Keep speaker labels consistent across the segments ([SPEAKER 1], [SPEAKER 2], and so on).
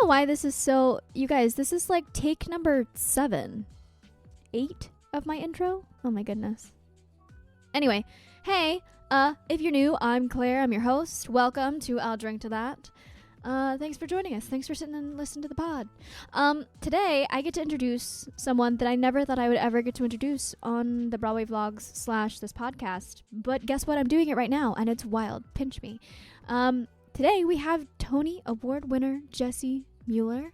[SPEAKER 1] know why this is so... You guys, this is like take number 7, 8 of my intro. Oh my goodness. Anyway, hey, if you're new, I'm Claire. I'm your host. Welcome to I'll Drink to That. Thanks for joining us. Thanks for sitting and listening to the pod. Today, I get to introduce someone that I never thought I would ever get to introduce on the Broadway vlogs / this podcast. But guess what? I'm doing it right now, and it's wild. Pinch me. Today, we have Tony Award winner Jessie Mueller.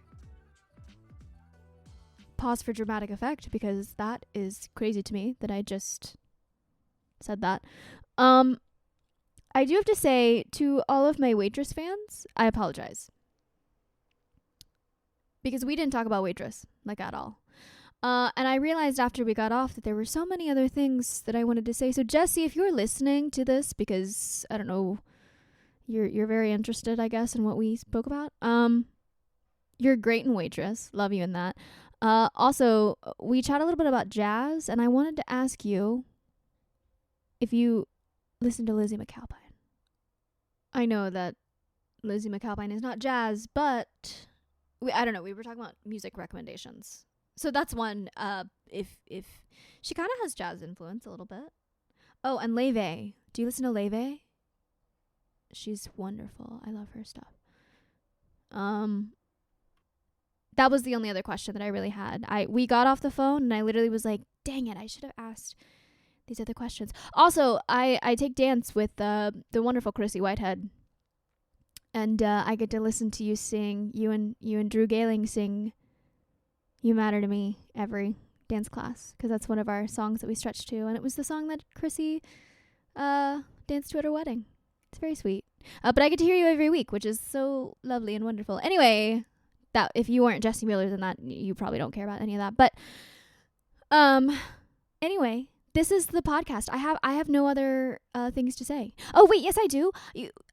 [SPEAKER 1] Pause for dramatic effect, because that is crazy to me that I just said that. I do have to say to all of my Waitress fans, I apologize. Because we didn't talk about Waitress, like, at all. And I realized after we got off that there were so many other things that I wanted to say. So, Jessie, if you're listening to this, because, I don't know, you're very interested, I guess, in what we spoke about. You're great in Waitress. Love you in that. Also, we chat a little bit about jazz, and I wanted to ask you if you listen to Lizzie McAlpine. I know that Lizzie McAlpine is not jazz, but I don't know. We were talking about music recommendations, so that's one. If she kind of has jazz influence a little bit. Oh, and Leve. Do you listen to Leve? She's wonderful. I love her stuff. That was the only other question that I really had. We got off the phone and I literally was like, dang it, I should have asked these other questions. Also, I take dance with the wonderful Chrissy Whitehead. And I get to listen to you sing, you and Drew Galing sing You Matter to Me every dance class, because that's one of our songs that we stretch to. And it was the song that Chrissy danced to at her wedding. It's very sweet. But I get to hear you every week, which is so lovely and wonderful. Anyway, that if you weren't Jessie Mueller, then that you probably don't care about any of that. But anyway, this is the podcast. I have no other things to say. Oh wait, yes I do.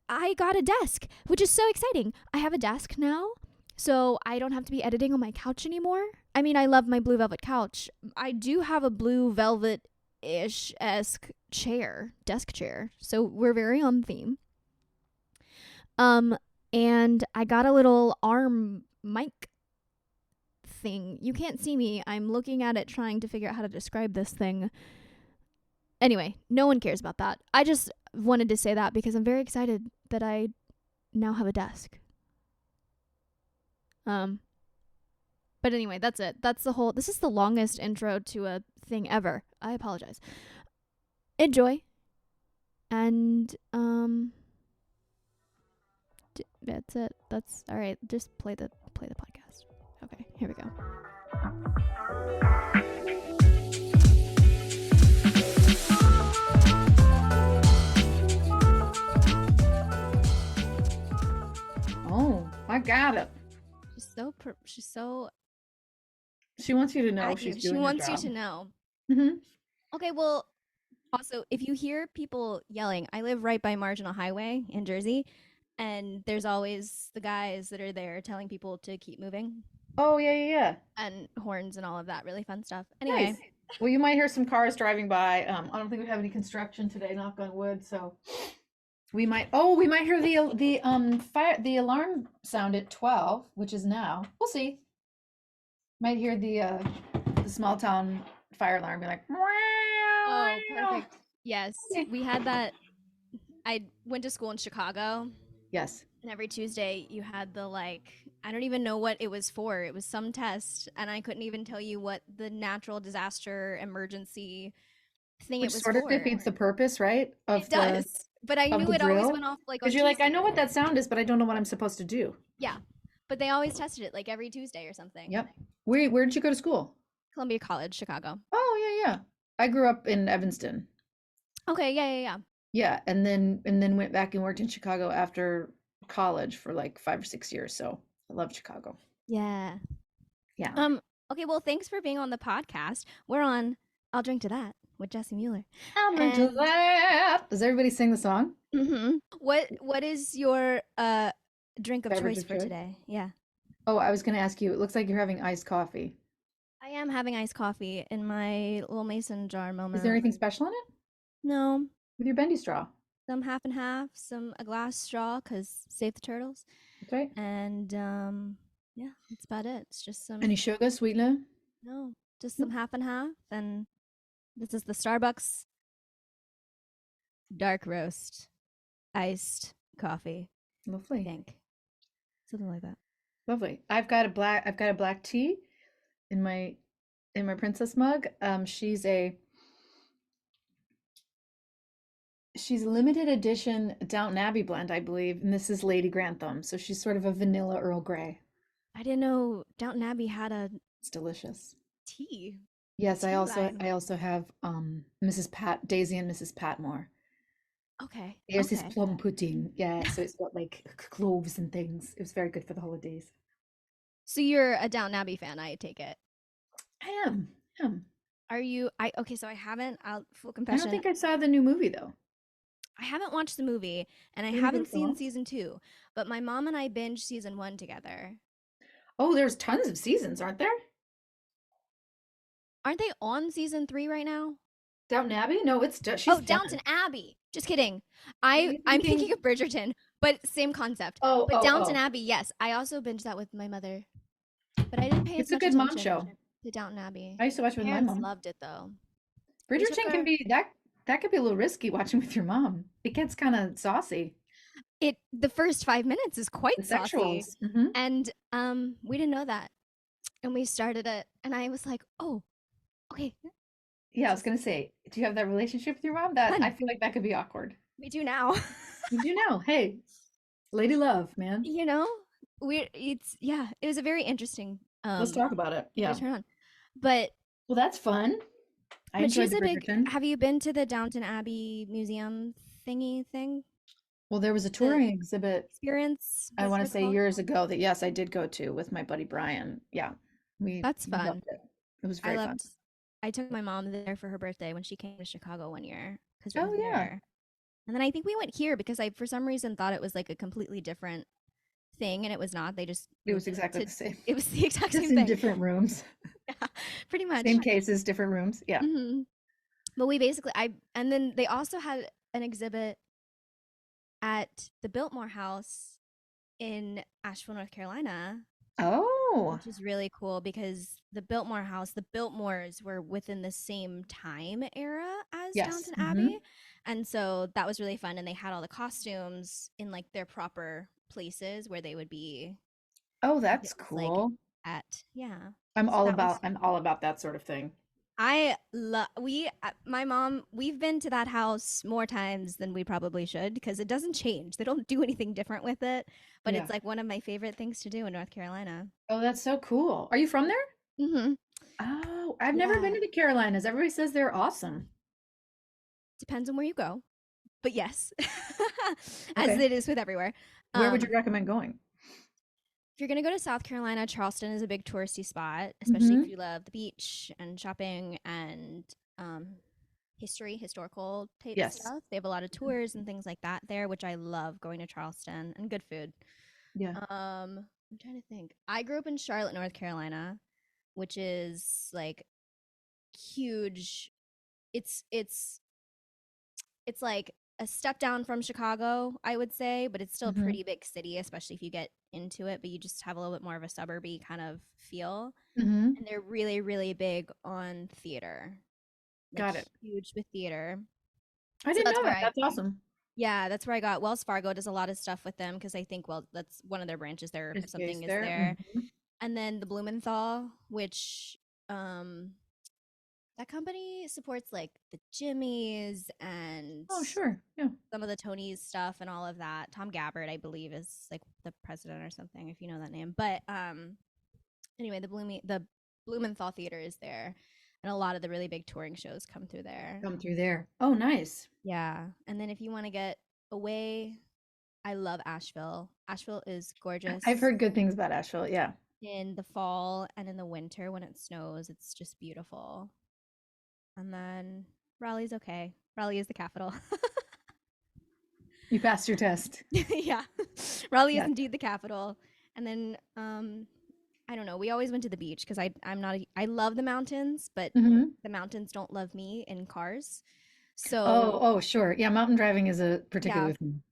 [SPEAKER 1] I got a desk, which is so exciting. I have a desk now, so I don't have to be editing on my couch anymore. I mean, I love my blue velvet couch. I do have a blue velvet-ish-esque desk chair. So we're very on theme. And I got a little arm mic thing. You can't see me. I'm looking at it trying to figure out how to describe this thing. Anyway, no one cares about that. I just wanted to say that because I'm very excited that I now have a desk. But anyway, that's it. This is the longest intro to a thing ever. I apologize. Enjoy. And, that's it. That's all right. Just play the podcast. Okay, here we go.
[SPEAKER 2] Oh, I got it.
[SPEAKER 1] She's so.
[SPEAKER 2] She wants you to know she's doing her
[SPEAKER 1] wants
[SPEAKER 2] job.
[SPEAKER 1] you to know.
[SPEAKER 2] Mm-hmm.
[SPEAKER 1] Okay, well, also, if you hear people yelling, I live right by Marginal Highway in Jersey, and there's always the guys that are there telling people to keep moving.
[SPEAKER 2] Oh, yeah.
[SPEAKER 1] And horns and all of that really fun stuff. Anyway.
[SPEAKER 2] Nice. Well, you might hear some cars driving by. I don't think we have any construction today, knock on wood, so we might hear the alarm sound at 12, which is now. We'll see. Might hear the small town fire alarm be like,
[SPEAKER 1] oh, perfect. Yes. We had that. I went to school in Chicago.
[SPEAKER 2] Yes.
[SPEAKER 1] And every Tuesday you had the, like, I don't even know what it was for. It was some test, and I couldn't even tell you what the natural disaster emergency thing
[SPEAKER 2] Which
[SPEAKER 1] it was
[SPEAKER 2] sort
[SPEAKER 1] for.
[SPEAKER 2] of defeats the purpose, right?
[SPEAKER 1] It does. But I knew it always went off like on
[SPEAKER 2] because you're like, I
[SPEAKER 1] Tuesday.
[SPEAKER 2] know what that sound is, but I don't know what I'm supposed to do.
[SPEAKER 1] Yeah. But they always tested it like every Tuesday or something.
[SPEAKER 2] Yep. Where did you go to school?
[SPEAKER 1] Columbia College, Chicago.
[SPEAKER 2] Oh, yeah. I grew up in Evanston.
[SPEAKER 1] Okay, yeah.
[SPEAKER 2] Yeah, and then went back and worked in Chicago after college for like 5 or 6 years. So I love Chicago.
[SPEAKER 1] Yeah. Okay, well, thanks for being on the podcast. We're on I'll Drink to That with Jessie Mueller.
[SPEAKER 2] I'll drink to that. Does everybody sing the song?
[SPEAKER 1] Mm-hmm. What is your drink of
[SPEAKER 2] Beverage
[SPEAKER 1] choice
[SPEAKER 2] of
[SPEAKER 1] for
[SPEAKER 2] choice?
[SPEAKER 1] today? Yeah.
[SPEAKER 2] Oh, I was going to ask you. It looks like you're having iced coffee.
[SPEAKER 1] I am having iced coffee in my little mason jar moment.
[SPEAKER 2] Is there anything special in it?
[SPEAKER 1] No.
[SPEAKER 2] With your bendy straw?
[SPEAKER 1] Some half and half, a glass straw, because save the turtles.
[SPEAKER 2] That's right.
[SPEAKER 1] And Yeah, that's about it. It's just
[SPEAKER 2] Any
[SPEAKER 1] some
[SPEAKER 2] sugar, sweetener?
[SPEAKER 1] no, just
[SPEAKER 2] Nope.
[SPEAKER 1] some half and half. And this is the Starbucks dark roast iced coffee, I
[SPEAKER 2] Lovely.
[SPEAKER 1] think. Something like that.
[SPEAKER 2] Lovely. I've got a black tea in my princess mug. She's a limited edition Downton Abbey blend, I believe, and this is Lady Grantham. So she's sort of a vanilla Earl Grey.
[SPEAKER 1] I didn't know Downton Abbey had a
[SPEAKER 2] It's delicious.
[SPEAKER 1] tea,
[SPEAKER 2] Yes, I
[SPEAKER 1] tea
[SPEAKER 2] also
[SPEAKER 1] line.
[SPEAKER 2] I also have Mrs. Pat Daisy and Mrs. Patmore.
[SPEAKER 1] Okay,
[SPEAKER 2] There's this
[SPEAKER 1] okay.
[SPEAKER 2] plum pudding. Yeah, so it's got like cloves and things. It was very good for the holidays.
[SPEAKER 1] So you're a Downton Abbey fan, I take it.
[SPEAKER 2] I am.
[SPEAKER 1] Are you? I okay. So I haven't. I'll full
[SPEAKER 2] I don't
[SPEAKER 1] confession.
[SPEAKER 2] think I saw the new movie though.
[SPEAKER 1] I haven't watched the movie, and I
[SPEAKER 2] Maybe
[SPEAKER 1] haven't
[SPEAKER 2] there's
[SPEAKER 1] seen
[SPEAKER 2] lots.
[SPEAKER 1] season two. But my mom and I binged season one together.
[SPEAKER 2] Oh, there's tons of seasons, aren't there?
[SPEAKER 1] Aren't they on season three right now?
[SPEAKER 2] Downton Abbey? No, she's
[SPEAKER 1] Oh,
[SPEAKER 2] done.
[SPEAKER 1] Downton Abbey. Just kidding.
[SPEAKER 2] Maybe
[SPEAKER 1] I'm
[SPEAKER 2] you're thinking.
[SPEAKER 1] thinking of Bridgerton, but same concept.
[SPEAKER 2] Oh,
[SPEAKER 1] But
[SPEAKER 2] oh,
[SPEAKER 1] Downton
[SPEAKER 2] oh.
[SPEAKER 1] Abbey, yes. I also binged that with my mother, but I didn't pay as
[SPEAKER 2] It's a
[SPEAKER 1] much
[SPEAKER 2] good mom
[SPEAKER 1] attention
[SPEAKER 2] show.
[SPEAKER 1] to Downton Abbey.
[SPEAKER 2] I used to watch
[SPEAKER 1] My
[SPEAKER 2] it with my
[SPEAKER 1] parents
[SPEAKER 2] mom.
[SPEAKER 1] loved it though. We took
[SPEAKER 2] Bridgerton can
[SPEAKER 1] our
[SPEAKER 2] be that could be a little risky watching with your mom. It gets kind of saucy.
[SPEAKER 1] it the first 5 minutes is
[SPEAKER 2] The
[SPEAKER 1] quite saucy,
[SPEAKER 2] sexuals.
[SPEAKER 1] and we didn't know that, and we started it, and I was like, oh, okay,
[SPEAKER 2] Yeah, I
[SPEAKER 1] this
[SPEAKER 2] was
[SPEAKER 1] is
[SPEAKER 2] gonna say, do you have that relationship with your mom? That I
[SPEAKER 1] fun.
[SPEAKER 2] feel like that could be awkward.
[SPEAKER 1] We do now.
[SPEAKER 2] You do know. Hey, lady love, man.
[SPEAKER 1] You know, we it's yeah. It was a very interesting
[SPEAKER 2] Let's talk about it.
[SPEAKER 1] way
[SPEAKER 2] Yeah.
[SPEAKER 1] to turn on, but
[SPEAKER 2] Well, that's fun. I
[SPEAKER 1] But
[SPEAKER 2] enjoyed
[SPEAKER 1] she's
[SPEAKER 2] the
[SPEAKER 1] a big.
[SPEAKER 2] Bridgerton.
[SPEAKER 1] Have you been to the Downton Abbey museum thingy thing?
[SPEAKER 2] Well, there was a
[SPEAKER 1] The
[SPEAKER 2] touring exhibit,
[SPEAKER 1] experience,
[SPEAKER 2] I want
[SPEAKER 1] whatever
[SPEAKER 2] to
[SPEAKER 1] it's
[SPEAKER 2] say
[SPEAKER 1] called.
[SPEAKER 2] years ago that yes, I did go to with my buddy Brian. Yeah. We
[SPEAKER 1] That's
[SPEAKER 2] we
[SPEAKER 1] fun.
[SPEAKER 2] loved it. It was
[SPEAKER 1] I
[SPEAKER 2] very fun.
[SPEAKER 1] loved. I took my mom there for her birthday when she came to Chicago one year because we
[SPEAKER 2] Oh
[SPEAKER 1] were
[SPEAKER 2] yeah.
[SPEAKER 1] there, and then I think we went here because I, for some reason, thought it was like a completely different thing, and it was not. They just
[SPEAKER 2] It was
[SPEAKER 1] moved it
[SPEAKER 2] exactly
[SPEAKER 1] to.
[SPEAKER 2] the same.
[SPEAKER 1] It was the exact
[SPEAKER 2] Just
[SPEAKER 1] same
[SPEAKER 2] in
[SPEAKER 1] thing.
[SPEAKER 2] different rooms.
[SPEAKER 1] Yeah, pretty much.
[SPEAKER 2] Same cases, different rooms. Yeah.
[SPEAKER 1] But we basically, and then they also had an exhibit at the Biltmore House in Asheville, North Carolina,
[SPEAKER 2] Oh,
[SPEAKER 1] which is really cool because the Biltmore House, the Biltmores were within the same time era as
[SPEAKER 2] yes.
[SPEAKER 1] Downton Abbey. And so that was really fun. And they had all the costumes in like their proper places where they would be
[SPEAKER 2] Oh,
[SPEAKER 1] if it
[SPEAKER 2] that's
[SPEAKER 1] was like
[SPEAKER 2] cool.
[SPEAKER 1] at, yeah.
[SPEAKER 2] I'm
[SPEAKER 1] So
[SPEAKER 2] all
[SPEAKER 1] that
[SPEAKER 2] about
[SPEAKER 1] was,
[SPEAKER 2] I'm all about that sort of thing.
[SPEAKER 1] I love, my mom, we've been to that house more times than we probably should because it doesn't change. They don't do anything different with it, but
[SPEAKER 2] Yeah.
[SPEAKER 1] it's like one of my favorite things to do in North Carolina.
[SPEAKER 2] Oh, that's so cool. Are you from there?
[SPEAKER 1] Hmm.
[SPEAKER 2] Oh, I've never been
[SPEAKER 1] Yeah.
[SPEAKER 2] to the Carolinas. Everybody says they're awesome.
[SPEAKER 1] Depends on where you go, but yes, as
[SPEAKER 2] Okay.
[SPEAKER 1] it is with everywhere.
[SPEAKER 2] Where would you
[SPEAKER 1] Um,
[SPEAKER 2] recommend going?
[SPEAKER 1] if you're gonna go to South Carolina, Charleston is a big touristy spot, especially if
[SPEAKER 2] Mm-hmm.
[SPEAKER 1] you love the beach and shopping and um, historical type
[SPEAKER 2] Yes.
[SPEAKER 1] stuff. They have a lot of tours and things like that there, which I love going to Charleston and good food.
[SPEAKER 2] Yeah.
[SPEAKER 1] I'm trying to think. I grew up in Charlotte, North Carolina, which is like huge. It's it's like a step down from Chicago, I would say, but it's still a
[SPEAKER 2] Mm-hmm.
[SPEAKER 1] pretty big city, especially if you get into it, but you just have a little bit more of a suburby kind of feel.
[SPEAKER 2] Mm-hmm.
[SPEAKER 1] And they're really, really big on theater, like
[SPEAKER 2] Got it.
[SPEAKER 1] huge with theater.
[SPEAKER 2] I
[SPEAKER 1] So
[SPEAKER 2] didn't
[SPEAKER 1] that's
[SPEAKER 2] know
[SPEAKER 1] where
[SPEAKER 2] that. That's awesome.
[SPEAKER 1] yeah, that's where I got Wells Fargo does a lot of stuff with them because I think, well, that's one of their branches there if
[SPEAKER 2] Is
[SPEAKER 1] something
[SPEAKER 2] based
[SPEAKER 1] is
[SPEAKER 2] there.
[SPEAKER 1] there.
[SPEAKER 2] Mm-hmm.
[SPEAKER 1] And then the Blumenthal, which um that company supports like the Jimmys and
[SPEAKER 2] Oh, sure. Yeah.
[SPEAKER 1] some of the Tony's stuff and all of that. Tom Gabbard, I believe, is like the president or something, if you know that name. But anyway, the Blumenthal Theater is there, and a lot of the really big touring shows come through there.
[SPEAKER 2] Come through there. Oh, nice.
[SPEAKER 1] Yeah, and then if you want to get away, I love Asheville. Asheville is
[SPEAKER 2] I've
[SPEAKER 1] gorgeous
[SPEAKER 2] heard good things about Asheville. Yeah.
[SPEAKER 1] in the fall and in the winter when it snows. It's just beautiful. And then Raleigh's okay. Raleigh is the capital.
[SPEAKER 2] You passed your test.
[SPEAKER 1] Yeah. Raleigh is
[SPEAKER 2] Yeah.
[SPEAKER 1] indeed the capital. And then I don't know. We always went to the beach because I'm not I love the mountains, but
[SPEAKER 2] Mm-hmm.
[SPEAKER 1] the mountains don't love me in cars.
[SPEAKER 2] Oh,
[SPEAKER 1] So
[SPEAKER 2] oh, sure. Yeah, mountain driving is a particular
[SPEAKER 1] yeah,
[SPEAKER 2] thing.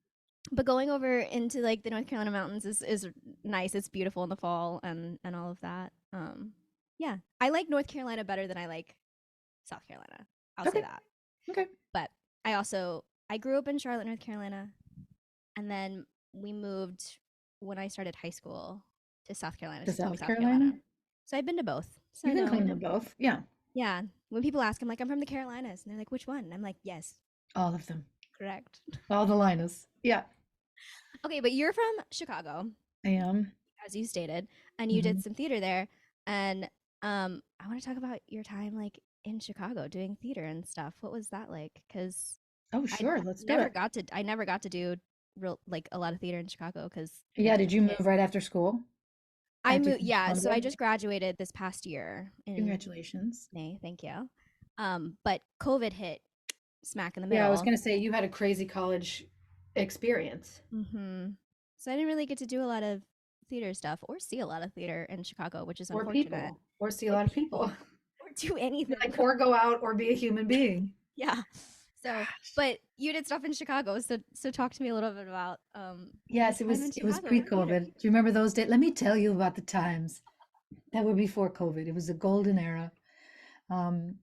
[SPEAKER 1] But going over into like the North Carolina mountains is nice. It's beautiful in the fall and all of that. Yeah, I like North Carolina better than I like South Carolina. I'll say
[SPEAKER 2] Okay.
[SPEAKER 1] that.
[SPEAKER 2] Okay.
[SPEAKER 1] But I grew up in Charlotte, North Carolina, and then we moved when I started high school to South Carolina,
[SPEAKER 2] To
[SPEAKER 1] to Tupelo,
[SPEAKER 2] South
[SPEAKER 1] South Carolina.
[SPEAKER 2] Carolina.
[SPEAKER 1] So I've been to both. So
[SPEAKER 2] You
[SPEAKER 1] I
[SPEAKER 2] can claim
[SPEAKER 1] know.
[SPEAKER 2] them both. Yeah.
[SPEAKER 1] Yeah. When people ask, I'm like, I'm from the Carolinas, and they're like, which one? And I'm like, yes,
[SPEAKER 2] All of them.
[SPEAKER 1] correct.
[SPEAKER 2] All the Linus. Yeah.
[SPEAKER 1] Okay, but you're from Chicago,
[SPEAKER 2] I am.
[SPEAKER 1] as you stated, and you did
[SPEAKER 2] Hmm.
[SPEAKER 1] some theater there. And I want to talk about your time like in Chicago doing theater and stuff. What was that like? Because
[SPEAKER 2] Oh,
[SPEAKER 1] I
[SPEAKER 2] sure. Let's do
[SPEAKER 1] never
[SPEAKER 2] it.
[SPEAKER 1] got to I never got to do real like a lot of theater in Chicago because
[SPEAKER 2] Yeah. Did you move right after school?
[SPEAKER 1] I
[SPEAKER 2] After you
[SPEAKER 1] moved,
[SPEAKER 2] finished
[SPEAKER 1] yeah, so I
[SPEAKER 2] undergrad?
[SPEAKER 1] just graduated this past year in
[SPEAKER 2] Congratulations.
[SPEAKER 1] May. Thank you. But COVID hit smack in the
[SPEAKER 2] Yeah, I was
[SPEAKER 1] middle.
[SPEAKER 2] gonna say you had a crazy college experience.
[SPEAKER 1] So I didn't really get to do a lot of theater stuff or see a lot of theater in Chicago, which is
[SPEAKER 2] Or
[SPEAKER 1] unfortunate.
[SPEAKER 2] people. Or see a
[SPEAKER 1] Or
[SPEAKER 2] lot of
[SPEAKER 1] people,
[SPEAKER 2] people.
[SPEAKER 1] or do anything.
[SPEAKER 2] Like, or go out or be a human being.
[SPEAKER 1] Yeah. So, but you did stuff in Chicago, so talk to me a little bit about your
[SPEAKER 2] Yes,
[SPEAKER 1] time in
[SPEAKER 2] it was
[SPEAKER 1] Chicago with theater.
[SPEAKER 2] pre-COVID. Do you remember those days? Let me tell you about the times that were before COVID. It was a golden era. Um,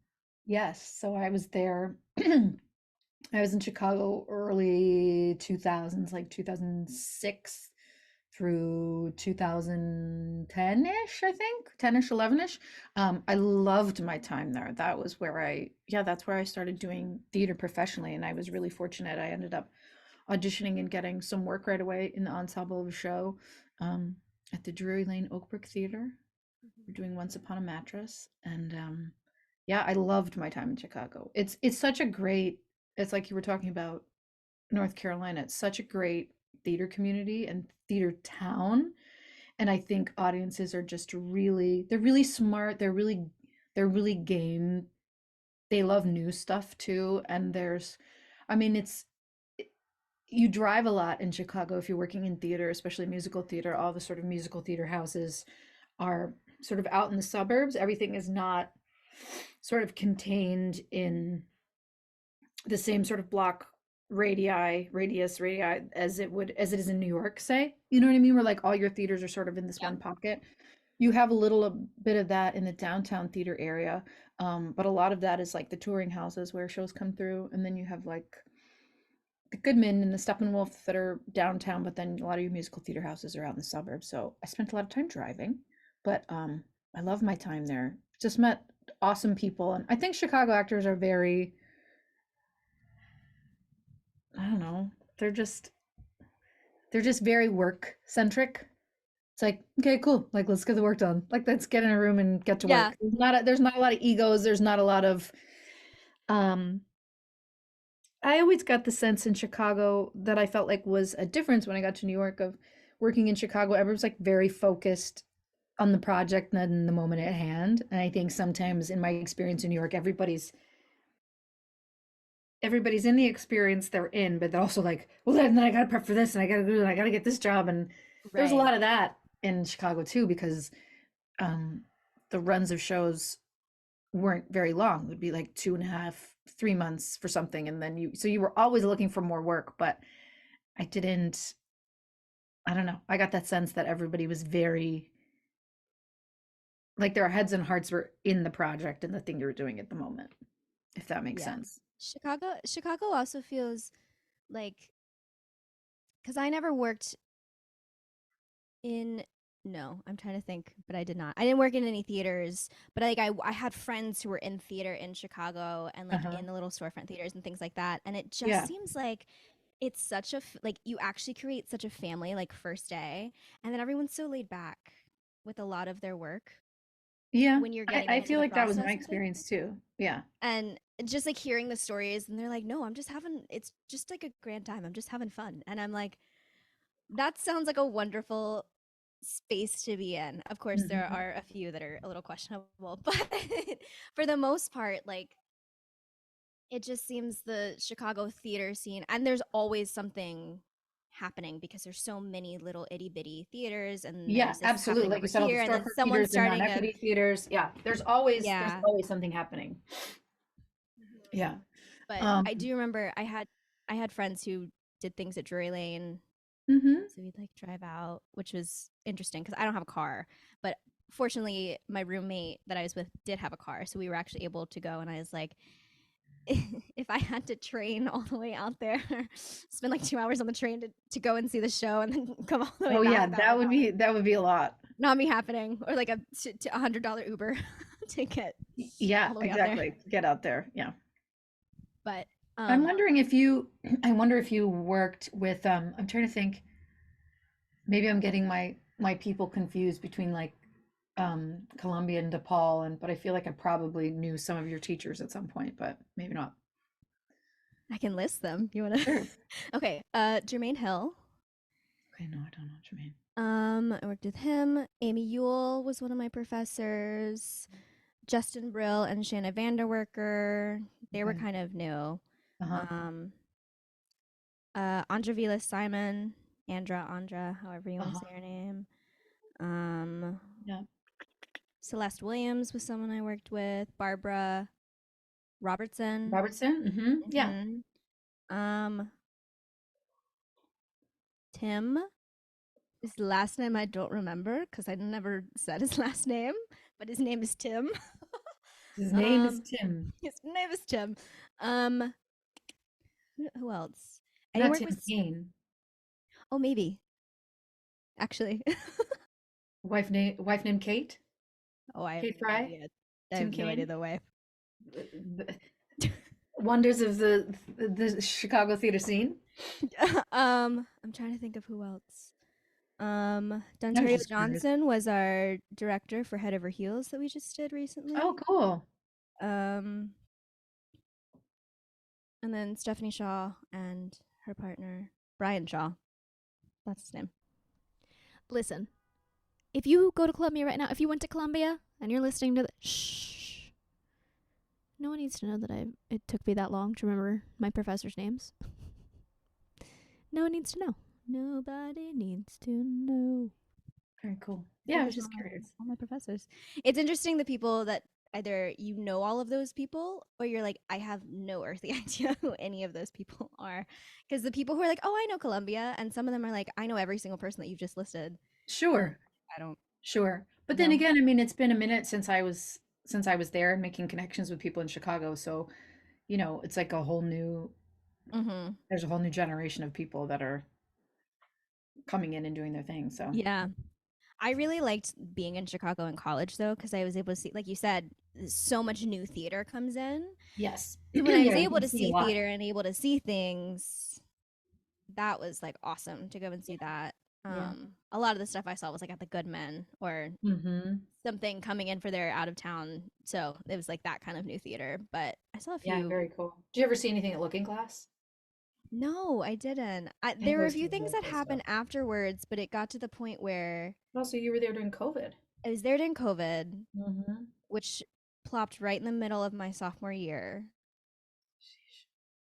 [SPEAKER 2] yes, so I was there. I was in Chicago early 2000s, like 2006 through 2010-ish, I think, 10-ish, 11-ish. I loved my time there. That was where yeah, that's where I started doing theater professionally, and I was really fortunate. I ended up auditioning and getting some work right away in the ensemble of a show um, at the Drury Lane Oakbrook Theater. We're doing Once Upon a Mattress, and yeah, I loved my time in Chicago. It's such a great. It's like you were talking about North Carolina. It's such a great theater community and theater town, and I think audiences are just they're really smart. They're really game. They love new stuff too, and I mean, you drive a lot in Chicago if you're working in theater, especially musical theater. All the sort of musical theater houses are sort of out in the suburbs. Everything is not sort of contained in the same sort of block radii as it is in New York, say. You know what I mean? Where like all your theaters are sort of in this
[SPEAKER 1] Yeah.
[SPEAKER 2] one pocket. You have a bit of that in the downtown theater area. But a lot of that is like the touring houses where shows come through, and then you have like the Goodman and the Steppenwolf that are downtown, but then a lot of your musical theater houses are out in the suburbs. So I spent a lot of time driving, but I love my time there. Just met awesome people, and I think Chicago actors are very, I don't know, they're just they're just very work centric. It's like, okay, cool. Like, let's get the work done. Like, let's get in a room and get to
[SPEAKER 1] Yeah.
[SPEAKER 2] work. There's not a lot of egos. There's not a lot of um I always got the sense in Chicago that I felt like was a difference when I got to New York of working in Chicago. Everyone's like very focused on the project and the moment at hand. And I think sometimes in my experience in New York, everybody's in the experience they're in, but they're also like, well, then I gotta prep for this and I gotta do and I gotta get this job. And there's a
[SPEAKER 1] Right.
[SPEAKER 2] lot of that in Chicago too, because um the runs of shows weren't very long. It would be like 2.5, 3 months for something, and then you were always looking for more work. But I didn't. I don't know. I got that sense that everybody was very like their heads and hearts were in the project and the thing you were doing at the moment, if that makes
[SPEAKER 1] Yeah.
[SPEAKER 2] sense.
[SPEAKER 1] Chicago also feels like because I never worked in no, I'm trying to think, but I did not. I didn't work in any theaters, but I had friends who were in theater in Chicago and like
[SPEAKER 2] Uh-huh.
[SPEAKER 1] in the little storefront theaters and things like that. And it just
[SPEAKER 2] Yeah.
[SPEAKER 1] seems like it's such like you actually create such a family like first day, and then everyone's so laid back with a lot of their work
[SPEAKER 2] Yeah.
[SPEAKER 1] when you're
[SPEAKER 2] I,
[SPEAKER 1] getting
[SPEAKER 2] I
[SPEAKER 1] them into
[SPEAKER 2] feel
[SPEAKER 1] the
[SPEAKER 2] like that was my
[SPEAKER 1] process and things.
[SPEAKER 2] experience too. Yeah.
[SPEAKER 1] And just like hearing the stories, and they're like, "No, I'm just having it's just like a grand time. I'm just having fun." And I'm like, that sounds like a wonderful space to be in. Of course, there
[SPEAKER 2] Mhm.
[SPEAKER 1] are a few that are a little questionable, but for the most part, like it just seems the Chicago theater scene, and there's always something happening because there's so many little itty bitty theaters, and
[SPEAKER 2] Yeah,
[SPEAKER 1] there's this
[SPEAKER 2] absolutely.
[SPEAKER 1] happening
[SPEAKER 2] Like
[SPEAKER 1] over
[SPEAKER 2] you said, all the
[SPEAKER 1] here, and then
[SPEAKER 2] storefront
[SPEAKER 1] someone's
[SPEAKER 2] theaters, the
[SPEAKER 1] starting a
[SPEAKER 2] non-equity theaters. Yeah. There's
[SPEAKER 1] yeah.
[SPEAKER 2] always something happening.
[SPEAKER 1] Mhm.
[SPEAKER 2] Yeah.
[SPEAKER 1] But I
[SPEAKER 2] Um,
[SPEAKER 1] do remember I had friends who did things at Drury Lane.
[SPEAKER 2] Mm-hmm.
[SPEAKER 1] So we'd like drive out, which was interesting because I don't have a car. But fortunately, my roommate that I was with did have a car. So we were actually able to go. And I was like, if I had to train all the way out there, spend like 2 hours on the train to go and see the show and then come all the way
[SPEAKER 2] Oh yeah,
[SPEAKER 1] back, that would
[SPEAKER 2] that would be a lot.
[SPEAKER 1] not be happening. Or like a $100 Uber ticket
[SPEAKER 2] Yeah,
[SPEAKER 1] all the way out there.
[SPEAKER 2] exactly. Get out there. Yeah.
[SPEAKER 1] But
[SPEAKER 2] I'm
[SPEAKER 1] um,
[SPEAKER 2] wondering if you I wonder if you worked with I'm trying to think, maybe I'm getting my people confused between like Columbia and DePaul, and but I feel like I probably knew some of your teachers at some point, but maybe not.
[SPEAKER 1] I can list them. You want to?
[SPEAKER 2] Sure.
[SPEAKER 1] Okay. Jermaine Hill.
[SPEAKER 2] Okay, no, I don't know what you mean.
[SPEAKER 1] I worked with him. Amy Ewell was one of my professors. Justin Brill and Shanna Vanderwerker. They were
[SPEAKER 2] Okay.
[SPEAKER 1] kind of new.
[SPEAKER 2] Uh-huh.
[SPEAKER 1] Um, Andra Vila Simon, Andra, however you want to
[SPEAKER 2] Uh-huh.
[SPEAKER 1] say her name. Um,
[SPEAKER 2] Yeah.
[SPEAKER 1] Celeste Williams was someone I worked with. Barbara Robertson.
[SPEAKER 2] Robertson? Mm-hmm. Yeah.
[SPEAKER 1] hmm Um, Tim. His last name I don't remember because I never said his last name, but his name is Tim.
[SPEAKER 2] His name is
[SPEAKER 1] um,
[SPEAKER 2] Tim.
[SPEAKER 1] his name is Tim. Um, who else? I didn't
[SPEAKER 2] Not
[SPEAKER 1] work
[SPEAKER 2] Tim
[SPEAKER 1] with.
[SPEAKER 2] Kaine.
[SPEAKER 1] Oh, maybe actually.
[SPEAKER 2] Wife named Kate?
[SPEAKER 1] Oh, I have
[SPEAKER 2] Kate
[SPEAKER 1] no
[SPEAKER 2] Fry?
[SPEAKER 1] idea. I
[SPEAKER 2] Tim
[SPEAKER 1] have no idea
[SPEAKER 2] Kaine?
[SPEAKER 1] the way.
[SPEAKER 2] The wonders of the Chicago theater scene.
[SPEAKER 1] I'm trying to think of who else.
[SPEAKER 2] I was
[SPEAKER 1] Dontario
[SPEAKER 2] just curious.
[SPEAKER 1] Johnson was our director for Head Over Heels that we just did
[SPEAKER 2] Oh,
[SPEAKER 1] recently.
[SPEAKER 2] cool.
[SPEAKER 1] Um, and then Stephanie Shaw and her partner Brian Shaw. That's his name. Listen, if you go to Columbia right now, if you went to Columbia and you're listening to the shh, no one needs to know that it took me that long to remember my professors' names. No one needs to know. Nobody needs to know.
[SPEAKER 2] Very cool.
[SPEAKER 1] Those
[SPEAKER 2] Yeah, I
[SPEAKER 1] are
[SPEAKER 2] was just curious.
[SPEAKER 1] all my professors. It's interesting the people that either you know all of those people or you're like, I have no earthly idea who any of those people are. Because the people who are like, oh, I know Columbia, and some of them are like, I know every single person that you've just listed. And
[SPEAKER 2] Sure,
[SPEAKER 1] I don't
[SPEAKER 2] sure. But then
[SPEAKER 1] know.
[SPEAKER 2] again, I mean, it's been a minute since I was there and making connections with people in Chicago. So, it's like a whole new
[SPEAKER 1] Mm-hmm.
[SPEAKER 2] there's a whole new generation of people that are coming in and doing their thing. So,
[SPEAKER 1] Yeah. I really liked being in Chicago in college though, because I was able to see, like you said, so much new theater comes in.
[SPEAKER 2] yes.
[SPEAKER 1] So when I was
[SPEAKER 2] Yeah, you
[SPEAKER 1] able
[SPEAKER 2] can
[SPEAKER 1] to
[SPEAKER 2] see a
[SPEAKER 1] see
[SPEAKER 2] lot.
[SPEAKER 1] theater and able to see things, that was like awesome to go and see that.
[SPEAKER 2] Yeah.
[SPEAKER 1] A lot of the stuff I saw was like at the Goodman or
[SPEAKER 2] Mhm.
[SPEAKER 1] something coming in for their out of town. So it was like that kind of new theater. But I saw a
[SPEAKER 2] Yeah,
[SPEAKER 1] few.
[SPEAKER 2] very cool. Did you ever see anything at Looking Glass?
[SPEAKER 1] No, I didn't.
[SPEAKER 2] I
[SPEAKER 1] There were a
[SPEAKER 2] always
[SPEAKER 1] few
[SPEAKER 2] see
[SPEAKER 1] things
[SPEAKER 2] really
[SPEAKER 1] that
[SPEAKER 2] cool
[SPEAKER 1] happened
[SPEAKER 2] stuff.
[SPEAKER 1] afterwards, but it got to the point where
[SPEAKER 2] Also, you were there during COVID.
[SPEAKER 1] I was there during COVID,
[SPEAKER 2] Mhm.
[SPEAKER 1] which plopped right in the middle of my sophomore year.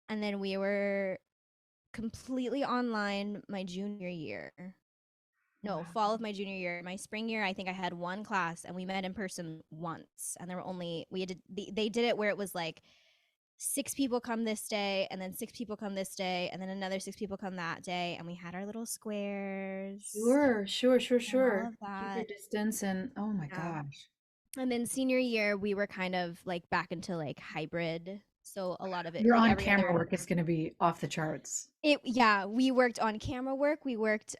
[SPEAKER 1] And then we were completely online my junior year. No,
[SPEAKER 2] Wow.
[SPEAKER 1] fall of my junior year. My spring year, I think I had one class and we met in person once. And there were only, we had to, they did it where it was like 6 people come this day and then 6 people come this day and then another 6 people come that day. And we had our little squares
[SPEAKER 2] Sure, sure, sure,
[SPEAKER 1] and all
[SPEAKER 2] sure.
[SPEAKER 1] of
[SPEAKER 2] Keep your
[SPEAKER 1] that.
[SPEAKER 2] distance and oh my
[SPEAKER 1] Yeah.
[SPEAKER 2] gosh.
[SPEAKER 1] And then senior year, we were kind of like back into like hybrid. So a lot of it,
[SPEAKER 2] Your
[SPEAKER 1] like
[SPEAKER 2] on
[SPEAKER 1] every
[SPEAKER 2] camera
[SPEAKER 1] other
[SPEAKER 2] work is going to be off the charts.
[SPEAKER 1] yeah, we worked on camera work. We worked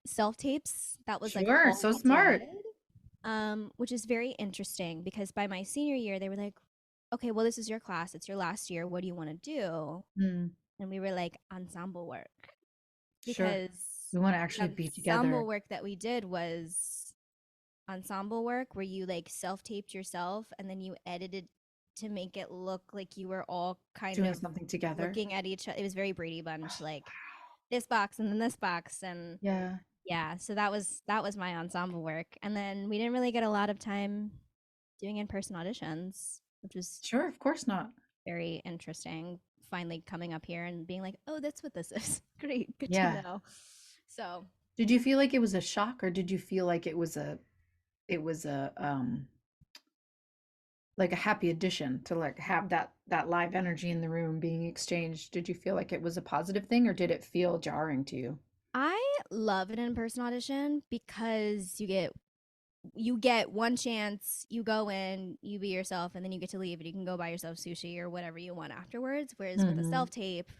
[SPEAKER 1] self tapes. That was like
[SPEAKER 2] Sure,
[SPEAKER 1] all
[SPEAKER 2] so
[SPEAKER 1] we did.
[SPEAKER 2] smart.
[SPEAKER 1] Which is very interesting because by my senior year they were like, okay, well this is your class. It's your last year. What do you want to do?
[SPEAKER 2] Mm,
[SPEAKER 1] And we were like ensemble work
[SPEAKER 2] sure.
[SPEAKER 1] because
[SPEAKER 2] We want to
[SPEAKER 1] the
[SPEAKER 2] actually be
[SPEAKER 1] ensemble
[SPEAKER 2] together.
[SPEAKER 1] work that we did was ensemble work where you like self taped yourself and then you edited to make it look like you were all kind
[SPEAKER 2] Doing
[SPEAKER 1] of
[SPEAKER 2] something together.
[SPEAKER 1] looking at each other. It was very Brady Bunch, like this box and then this box and
[SPEAKER 2] Yeah.
[SPEAKER 1] yeah, so that was my ensemble work. And then we didn't really get a lot of time doing in-person auditions, which was
[SPEAKER 2] Sure, of course not.
[SPEAKER 1] very interesting. Finally coming up here and being like, "Oh, that's what this is." Great, good to
[SPEAKER 2] Yeah.
[SPEAKER 1] know. So,
[SPEAKER 2] Did you feel like it was a shock or did you feel like it was a like a happy addition to like have that live energy in the room being exchanged. Did you feel like it was a positive thing or did it feel jarring to you?
[SPEAKER 1] I love an in-person audition because you get one chance, you go in, you be yourself, and then you get to leave and you can go buy yourself sushi or whatever you want afterwards. Whereas with a
[SPEAKER 2] Hmm.
[SPEAKER 1] self-tape,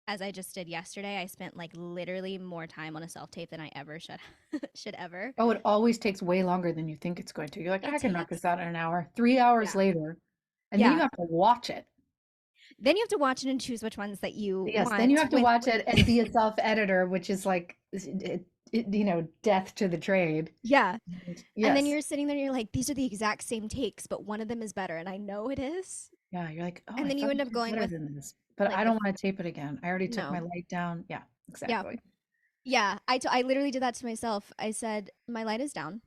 [SPEAKER 1] as I just did yesterday, I spent like literally more time on a self-tape than I ever should should ever.
[SPEAKER 2] Oh, it always takes way longer than you think it's going to. You're like,
[SPEAKER 1] It
[SPEAKER 2] I can knock
[SPEAKER 1] takes
[SPEAKER 2] this out in an hour. 3 hours
[SPEAKER 1] yeah.
[SPEAKER 2] later, and then you
[SPEAKER 1] Yeah.
[SPEAKER 2] have to watch it.
[SPEAKER 1] Then you have to watch it and choose which ones that you
[SPEAKER 2] Yes, then you
[SPEAKER 1] want
[SPEAKER 2] have to
[SPEAKER 1] with
[SPEAKER 2] watch it and be a self-editor, which is like, death to the trade.
[SPEAKER 1] yeah. And then
[SPEAKER 2] Yes.
[SPEAKER 1] you're sitting there and you're like, these are the exact same takes, but one of them is better. And I know it is.
[SPEAKER 2] Yeah, you're like, oh,
[SPEAKER 1] And
[SPEAKER 2] I
[SPEAKER 1] then you
[SPEAKER 2] thought
[SPEAKER 1] end
[SPEAKER 2] you
[SPEAKER 1] up
[SPEAKER 2] did
[SPEAKER 1] going
[SPEAKER 2] better
[SPEAKER 1] with
[SPEAKER 2] than this, but
[SPEAKER 1] like
[SPEAKER 2] I
[SPEAKER 1] the
[SPEAKER 2] don't want to tape it again. I already took my
[SPEAKER 1] no.
[SPEAKER 2] light down. Yeah,
[SPEAKER 1] Yeah.
[SPEAKER 2] exactly.
[SPEAKER 1] Yeah. I literally did that to myself. I said, my light is down.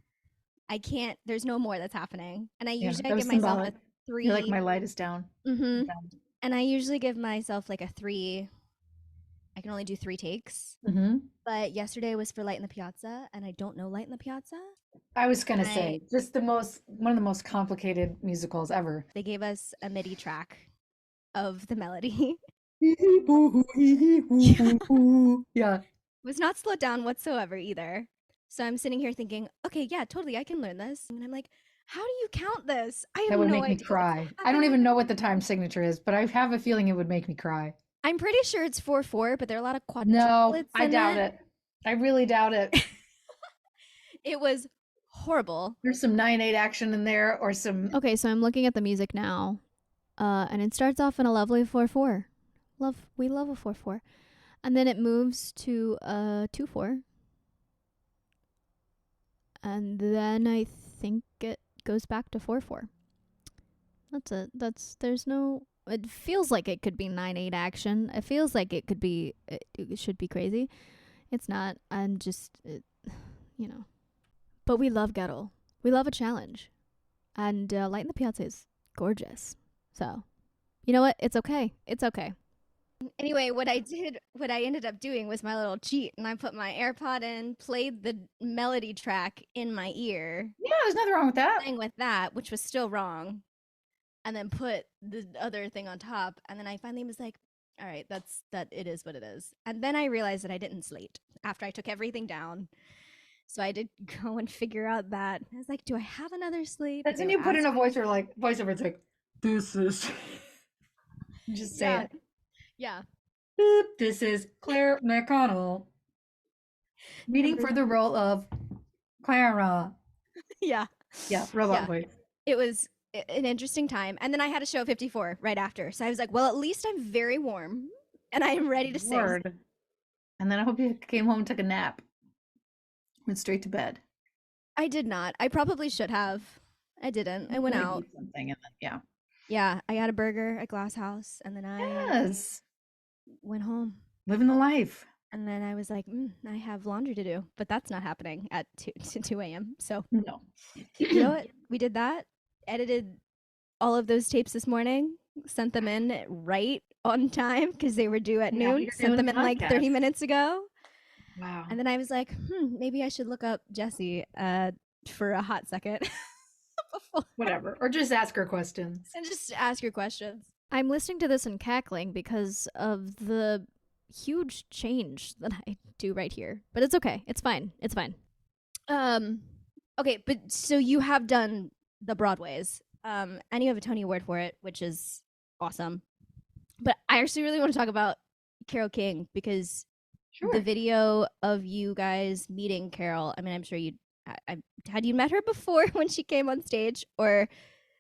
[SPEAKER 1] I can't, there's no more that's happening. And
[SPEAKER 2] Yeah,
[SPEAKER 1] I
[SPEAKER 2] that was
[SPEAKER 1] give myself a
[SPEAKER 2] symbolic. You're like,
[SPEAKER 1] three.
[SPEAKER 2] my light is down. I'm
[SPEAKER 1] Mm-hmm.
[SPEAKER 2] done.
[SPEAKER 1] And I usually give myself like a three. I can only do three takes.
[SPEAKER 2] Hmm.
[SPEAKER 1] But yesterday was for Light in the Piazza, and I don't know Light in the Piazza.
[SPEAKER 2] I was gonna
[SPEAKER 1] I
[SPEAKER 2] say, just one of the most complicated musicals ever.
[SPEAKER 1] They gave us a MIDI track of the melody. Yeah.
[SPEAKER 2] Yeah,
[SPEAKER 1] Was not slowed down whatsoever either. So I'm sitting here thinking, okay, yeah, totally, I can learn this. And I'm like, how do you count this? I have
[SPEAKER 2] that would
[SPEAKER 1] no
[SPEAKER 2] make me
[SPEAKER 1] idea what's
[SPEAKER 2] cry. I don't even
[SPEAKER 1] happening.
[SPEAKER 2] know what the time signature is, but I have a feeling it would make me cry.
[SPEAKER 1] I'm pretty sure it's 4/4, but there are a lot of
[SPEAKER 2] No,
[SPEAKER 1] quadruplets
[SPEAKER 2] I
[SPEAKER 1] in
[SPEAKER 2] doubt
[SPEAKER 1] it.
[SPEAKER 2] it. I really doubt it.
[SPEAKER 1] It was horrible.
[SPEAKER 2] There's some 9/8 action in there or some.
[SPEAKER 1] Okay, so I'm looking at the music now, and it starts off in a lovely 4/4. We love a 4/4, and then it moves to a 2/4, and then I think it goes back to 4/4. That's it. There's no. It feels like it could be 9/8 action. It feels like it could be. It should be crazy. It's not. I'm just, you know. But we love Gettle. We love a challenge, and Light in the Piazza is gorgeous. So, you know what? It's okay. It's okay. Anyway, what I ended up doing was my little cheat, and I put my AirPod in, played the melody track in my ear,
[SPEAKER 2] Yeah, there's nothing wrong with that.
[SPEAKER 1] sang with that, which was still wrong, and then put the other thing on top. And then I finally was like, all right, that it is what it is. And then I realized that I didn't slate after I took everything down. So I did go and figure out that. I was like, do I have another slate?
[SPEAKER 2] That's
[SPEAKER 1] They
[SPEAKER 2] when
[SPEAKER 1] were
[SPEAKER 2] you put in a
[SPEAKER 1] asking.
[SPEAKER 2] voiceover. It's like, this is. Just say
[SPEAKER 1] Yeah.
[SPEAKER 2] it.
[SPEAKER 1] Yeah.
[SPEAKER 2] Boop, this is Claire McConnell reading
[SPEAKER 1] Number
[SPEAKER 2] for the role of Clara.
[SPEAKER 1] yeah.
[SPEAKER 2] Yeah, robot
[SPEAKER 1] Yeah.
[SPEAKER 2] voice.
[SPEAKER 1] It was an interesting time. And then I had a show 54 right after. So I was like, well, at least I'm very warm and I am ready to sing.
[SPEAKER 2] Word. And then I hope you came home and took a nap. Went straight to bed.
[SPEAKER 1] I did not. I probably should have. I didn't. I went
[SPEAKER 2] Like
[SPEAKER 1] out.
[SPEAKER 2] eat something and then yeah.
[SPEAKER 1] Yeah, I got a burger at Glass House, and then I
[SPEAKER 2] Yes.
[SPEAKER 1] went home.
[SPEAKER 2] Living the life.
[SPEAKER 1] And then I was like, I have laundry to do, but that's not happening at 2 a.m. So
[SPEAKER 2] No.
[SPEAKER 1] you know what? We did that. Edited all of those tapes this morning. Sent them in right on time because they were due at
[SPEAKER 2] Yeah,
[SPEAKER 1] noon.
[SPEAKER 2] you're
[SPEAKER 1] Sent
[SPEAKER 2] doing
[SPEAKER 1] them in like 30
[SPEAKER 2] podcasts.
[SPEAKER 1] minutes ago.
[SPEAKER 2] Wow.
[SPEAKER 1] And then I was like, maybe I should look up Jessie for a hot second before
[SPEAKER 2] Whatever. Or just ask her questions.
[SPEAKER 1] and just ask your questions. I'm listening to this and cackling because of the huge change that I do right here. But it's okay. It's fine. It's fine. Okay, but so you have done the Broadways. And you have a Tony Award for it, which is awesome. But I actually really want to talk about Carole King because
[SPEAKER 2] Sure.
[SPEAKER 1] the video of you guys meeting Carole. I mean, I'm sure had you met her before when she came on stage, or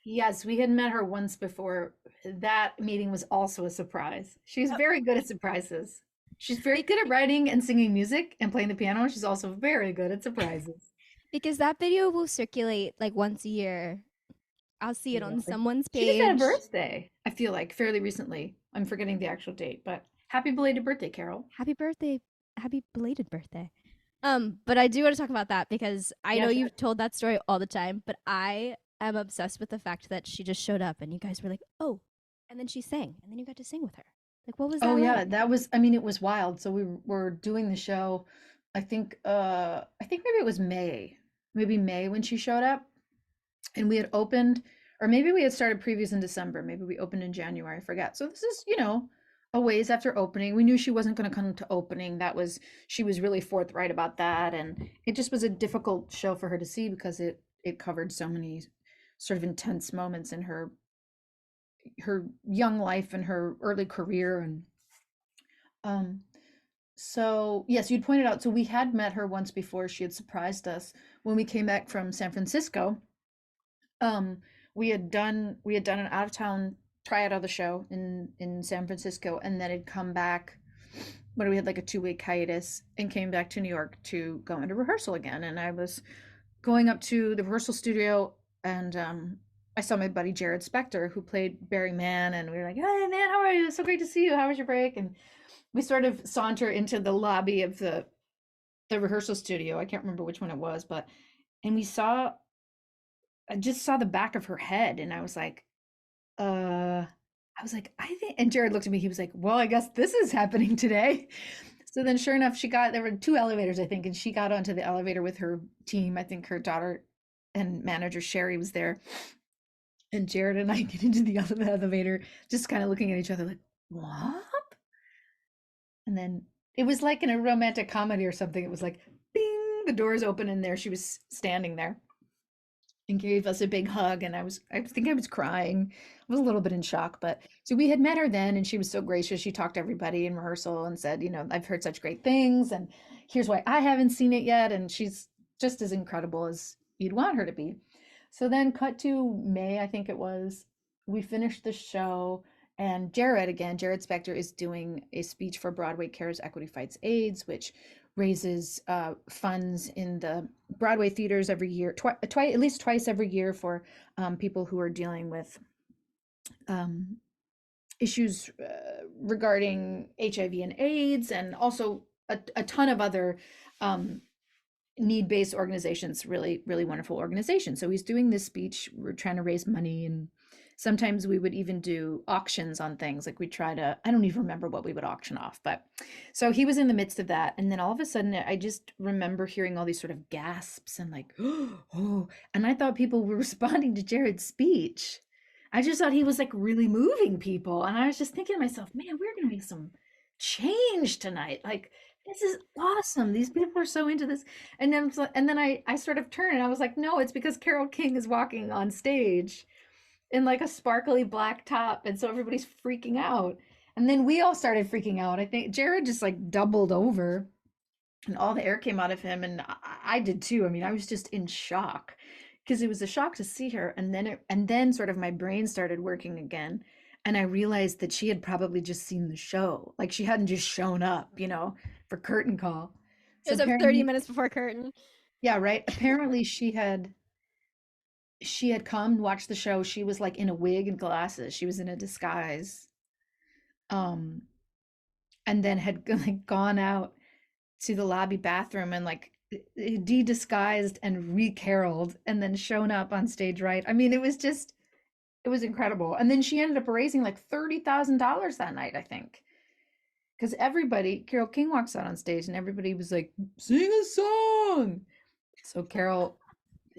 [SPEAKER 2] Yes, we had met her once before. That meeting was also a surprise. She's very good at surprises. She's very good at writing and singing music and playing the piano. She's also very good at surprises.
[SPEAKER 1] because that video will circulate like once a year. I'll see it on
[SPEAKER 2] Really.
[SPEAKER 1] someone's
[SPEAKER 2] She just had a
[SPEAKER 1] page.
[SPEAKER 2] birthday, I feel like, fairly recently. I'm forgetting the actual date, but happy belated birthday, Carol.
[SPEAKER 1] Happy birthday. Happy belated birthday. But I do want to talk about that because I
[SPEAKER 2] Yeah,
[SPEAKER 1] know
[SPEAKER 2] sure.
[SPEAKER 1] you've told that story all the time, but I am obsessed with the fact that she just showed up and you guys were like, oh, and then she sang and then you got to sing with her. Like, what was that
[SPEAKER 2] Oh yeah,
[SPEAKER 1] like?
[SPEAKER 2] that was, I mean, it was wild. So we were doing the show, I think maybe it was May, maybe May when she showed up. And we had opened or maybe we had started previews in December. Maybe we opened in January. I forget. So this is, a ways after opening. We knew she wasn't going to come to opening. She was really forthright about that. And it just was a difficult show for her to see because it covered so many sort of intense moments in her young life and her early career. And um, so yes, you'd pointed out, so we had met her once before. She had surprised us when we came back from San Francisco. Um, we had done an out of town tryout of the show in San Francisco, and then had come back. But we had like a 2 week hiatus and came back to New York to go into rehearsal again. And I was going up to the rehearsal studio, and I saw my buddy Jared Spector, who played Barry Mann, and we were like, "Hey man, how are you? It's so great to see you. How was your break?" And we sort of saunter into the lobby of the rehearsal studio. I can't remember which one it was, but and I just saw the back of her head, and uh, I was like, I think, and Jared looked at me, he was like, well, I guess this is happening today. So then sure enough, there were 2 elevators, I think, and she got onto the elevator with her team. I think her daughter and manager Sherry was there. And Jared and I get into the elevator, just kind of looking at each other like, what? And then it was like in a romantic comedy or something. It was like, bing, the doors open, and there she was standing there and gave us a big hug. And I think I was crying. I was a little bit in shock, but so we had met her then, and she was so gracious. She talked to everybody in rehearsal and said, I've heard such great things, and here's why I haven't seen it yet. And she's just as incredible as you'd want her to be. So then cut to May, I think it was, we finished the show, and Jared Spector is doing a speech for Broadway Cares Equity Fights AIDS, which raises funds in the Broadway theaters every year, at least twice every year, for people who are dealing with um, issues regarding HIV and AIDS, and also a ton of other need-based organizations, really, really wonderful organizations. So he's doing this speech. We're trying to raise money, and sometimes we would even do auctions on things. Like I don't even remember what we would auction off, but so he was in the midst of that. And then all of a sudden I just remember hearing all these sort of gasps and like, oh, and I thought people were responding to Jared's speech. I just thought he was like really moving people. And I was just thinking to myself, man, we're going to make some change tonight. Like, this is awesome. These people are so into this. And then I sort of turned and I was like, no, it's because Carole King is walking on stage in like a sparkly black top, and so everybody's freaking out. And then we all started freaking out. I think Jared just like doubled over, and all the air came out of him, and I did too. I mean, I was just in shock because it was a shock to see her, and then sort of my brain started working again, and I realized that she had probably just seen the show. Like, she hadn't just shown up, for curtain call.
[SPEAKER 1] It
[SPEAKER 2] So
[SPEAKER 1] was up 30
[SPEAKER 2] apparently,
[SPEAKER 1] minutes before curtain.
[SPEAKER 2] yeah, right. Apparently she had come watch the show. She was like in a wig and glasses. She was in a disguise. Um, and then had like gone out to the lobby bathroom and like de-disguised and re-caroled, and then shown up on stage, right? I mean, it was incredible. And then she ended up raising like $30,000 that night, I think. Because Carole King walks out on stage and everybody was like, sing a song. So Carole,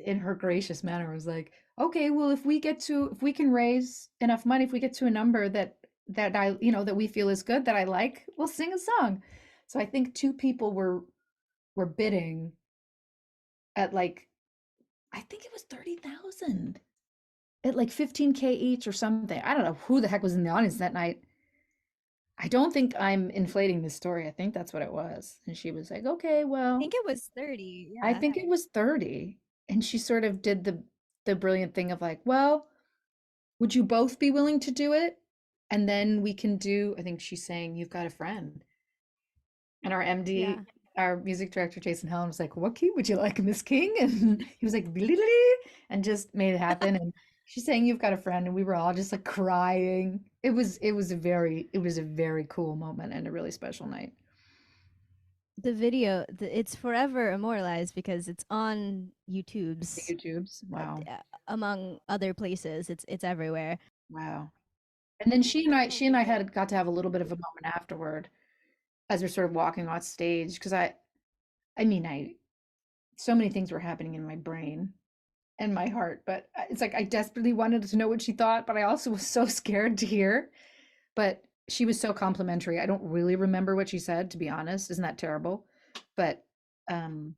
[SPEAKER 2] in her gracious manner, was like, okay, well, if we can raise enough money, if we get to a number that we feel is good, that I like, we'll sing a song. So I think two people were bidding at like, I think it was 30,000 at like 15K each or something. I don't know who the heck was in the audience that night. I don't think I'm inflating this story. I think that's what it was. And she was like, okay,
[SPEAKER 1] I
[SPEAKER 2] well,
[SPEAKER 1] think it was 30.
[SPEAKER 2] I
[SPEAKER 1] Yeah.
[SPEAKER 2] think it was 30. And she sort of did the brilliant thing of like, well, would you both be willing to do it? And then we can do, I think she's saying, you've got a friend. And our MD,
[SPEAKER 1] Yeah.
[SPEAKER 2] our music director, Jason Helen, was like, what key would you like, Miss King? And he was like, really? And just made it happen. And she's saying, you've got a friend. And we were all just like crying. It was a very cool moment and a really special night.
[SPEAKER 1] The video, it's forever immortalized because it's on
[SPEAKER 2] The
[SPEAKER 1] YouTube's,
[SPEAKER 2] YouTubes. Wow.
[SPEAKER 1] among other places. It's everywhere.
[SPEAKER 2] Wow. And then she and I had got to have a little bit of a moment afterward as we're sort of walking off stage, because I mean, so many things were happening in my brain. and my heart. But it's like I desperately wanted to know what she thought, but I also was so scared to hear. But she was so complimentary. I don't really remember what she said, to be honest. Isn't that terrible? But um,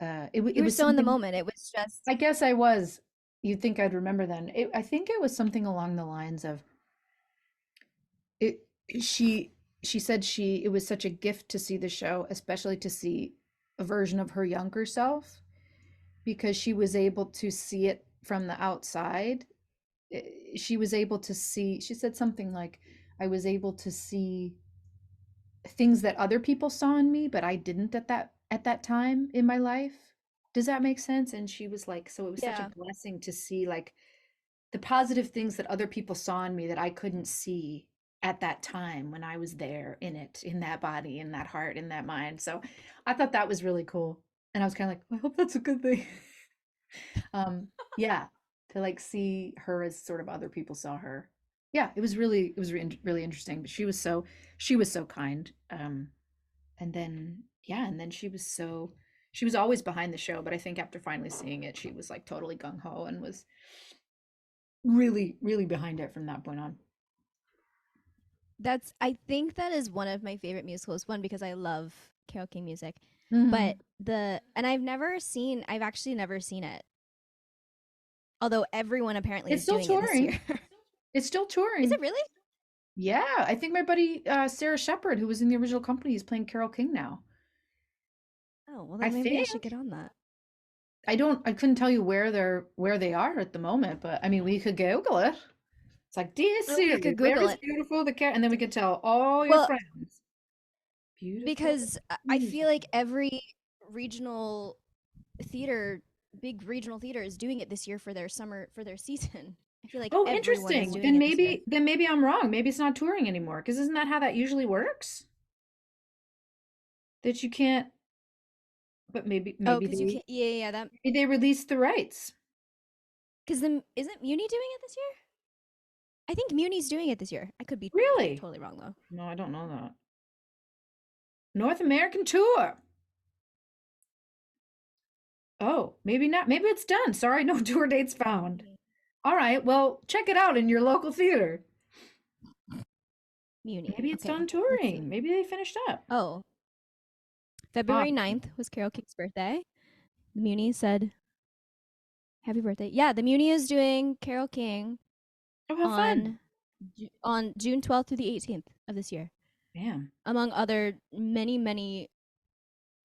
[SPEAKER 2] it
[SPEAKER 1] You were
[SPEAKER 2] was
[SPEAKER 1] so in the
[SPEAKER 2] something.
[SPEAKER 1] moment. It was just
[SPEAKER 2] I guess I was. You'd think I'd remember then. I think it was something along the lines of it. She she said it was such a gift to see the show, especially to see a version of her younger self because she was able to see it from the outside. She was able to see. She said something like, "I was able to see things that other people saw in me, but I didn't at that time in my life." Does that make sense? And she was like, so it was such a
[SPEAKER 1] yeah.
[SPEAKER 2] blessing to see like the positive things that other people saw in me that I couldn't see at that time when I was there in it, in that body, in that heart, in that mind. So I thought that was really cool. And I was kind of like, I hope that's a good thing. Yeah, to like see her as sort of other people saw her. Yeah, it was really interesting. But she was so kind. And then yeah, and then she was always behind the show, but I think after finally seeing it, she was like totally gung ho and was really behind it from that point on.
[SPEAKER 1] That's I think that is one of my favorite musicals. One because I love karaoke music, but
[SPEAKER 2] Hmm.
[SPEAKER 1] I've actually never seen it. Although everyone apparently
[SPEAKER 2] It's
[SPEAKER 1] is
[SPEAKER 2] still
[SPEAKER 1] doing it this
[SPEAKER 2] touring.
[SPEAKER 1] year.
[SPEAKER 2] It's still
[SPEAKER 1] Is
[SPEAKER 2] touring.
[SPEAKER 1] it really?
[SPEAKER 2] Yeah, I think my buddy Sarah Shepard, who was in the original company, is playing Carole King now.
[SPEAKER 1] Oh, well
[SPEAKER 2] I
[SPEAKER 1] then maybe I should get
[SPEAKER 2] think.
[SPEAKER 1] on that.
[SPEAKER 2] I couldn't tell you where they are at the moment, but I mean we could Google it. It's like, dear
[SPEAKER 1] Oh, we
[SPEAKER 2] Siri,
[SPEAKER 1] could
[SPEAKER 2] where
[SPEAKER 1] Google
[SPEAKER 2] is
[SPEAKER 1] it.
[SPEAKER 2] beautiful the cat? And then we could tell all your
[SPEAKER 1] Well,
[SPEAKER 2] friends. Beautiful
[SPEAKER 1] because I feel like
[SPEAKER 2] musical.
[SPEAKER 1] every regional theater, big regional theater is doing it this year for their summer for their season. I feel like
[SPEAKER 2] Oh,
[SPEAKER 1] everyone is
[SPEAKER 2] interesting.
[SPEAKER 1] doing it this year.
[SPEAKER 2] Then maybe I'm wrong. Maybe it's not touring anymore. Because isn't that how that usually works? That you can't, but
[SPEAKER 1] Oh, because you can't. Yeah, yeah, yeah, that
[SPEAKER 2] maybe they released the rights.
[SPEAKER 1] because the isn't Muni doing it this year? I think Muni's doing it this year. I could be
[SPEAKER 2] Really?
[SPEAKER 1] totally wrong though.
[SPEAKER 2] No, I don't know that. North American tour. Oh, maybe not. Maybe it's done. Sorry, no tour dates found. All right, well, check it out in your local theater.
[SPEAKER 1] Muni.
[SPEAKER 2] Maybe it's done
[SPEAKER 1] Okay, let's see.
[SPEAKER 2] touring. Maybe they finished up.
[SPEAKER 1] Oh,
[SPEAKER 2] Ah,
[SPEAKER 1] February 9th was Carol King's birthday. The Muni said happy birthday. Yeah, the Muni is doing Carol King
[SPEAKER 2] oh, how fun.
[SPEAKER 1] on on June 12th through the 18th of this year,
[SPEAKER 2] Man.
[SPEAKER 1] among other many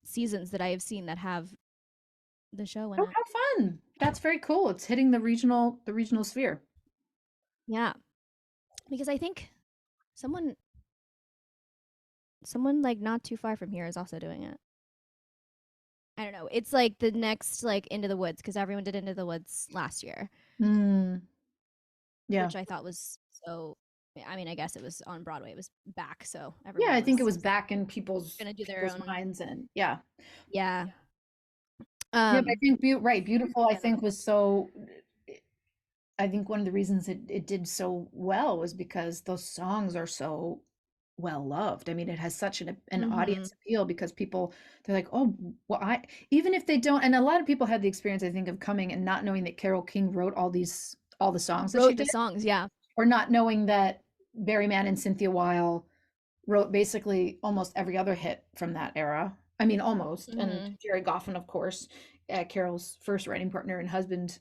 [SPEAKER 1] seasons that I have seen that have the show in
[SPEAKER 2] Oh,
[SPEAKER 1] it.
[SPEAKER 2] how fun. That's very cool. It's hitting the regional sphere.
[SPEAKER 1] Yeah, because I think someone someone like not too far from here is also doing it. I don't know. It's like the next like Into the Woods because everyone did Into the Woods last year,
[SPEAKER 2] Mm, yeah.
[SPEAKER 1] which I thought was so. I mean, I guess it was on Broadway. It was back, so
[SPEAKER 2] Yeah,
[SPEAKER 1] everyone
[SPEAKER 2] I think it
[SPEAKER 1] was
[SPEAKER 2] was back in
[SPEAKER 1] gonna do their
[SPEAKER 2] people's
[SPEAKER 1] own.
[SPEAKER 2] minds and yeah.
[SPEAKER 1] Yeah.
[SPEAKER 2] Yeah, but I think right, beautiful I
[SPEAKER 1] Yeah.
[SPEAKER 2] think was so I think one of the reasons it did so well was because those songs are so well loved. I mean, it has such an
[SPEAKER 1] Mm-hmm.
[SPEAKER 2] audience appeal because people they're like, oh, well, I even if they don't, and a lot of people had the experience, I think, of coming and not knowing that Carole King wrote all the songs that she
[SPEAKER 1] Wrote the
[SPEAKER 2] did,
[SPEAKER 1] songs. Yeah.
[SPEAKER 2] or not knowing that Barry Mann and Cynthia Weil wrote basically almost every other hit from that era. I mean, almost. And
[SPEAKER 1] Mm-hmm.
[SPEAKER 2] Jerry Goffin, of course, Carol's first writing partner and husband,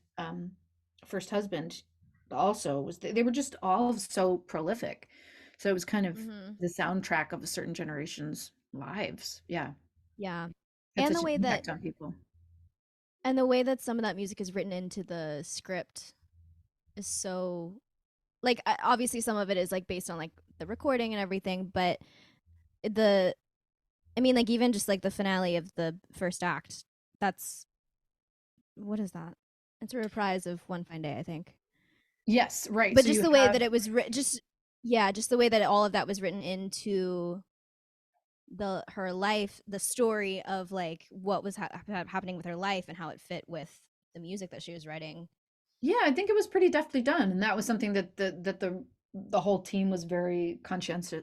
[SPEAKER 2] first husband, also was. They were just all so prolific. So it was kind of
[SPEAKER 1] Mm-hmm.
[SPEAKER 2] the soundtrack of a certain generation's lives. Yeah,
[SPEAKER 1] Yeah.
[SPEAKER 2] had
[SPEAKER 1] And
[SPEAKER 2] such an impact on people.
[SPEAKER 1] the way that some of that music is written into the script is so like obviously some of it is like based on like the recording and everything, but the I mean like even just like the finale of the first act, that's what is that? It's a reprise of One Fine Day, I think.
[SPEAKER 2] Yes, right.
[SPEAKER 1] But
[SPEAKER 2] So
[SPEAKER 1] just
[SPEAKER 2] you
[SPEAKER 1] the way
[SPEAKER 2] have
[SPEAKER 1] that it was just yeah, just the way that all of that was written into the her life, the story of like what was happening with her life and how it fit with the music that she was writing.
[SPEAKER 2] Yeah, I think it was pretty deftly done, and that was something that the whole team was very conscientious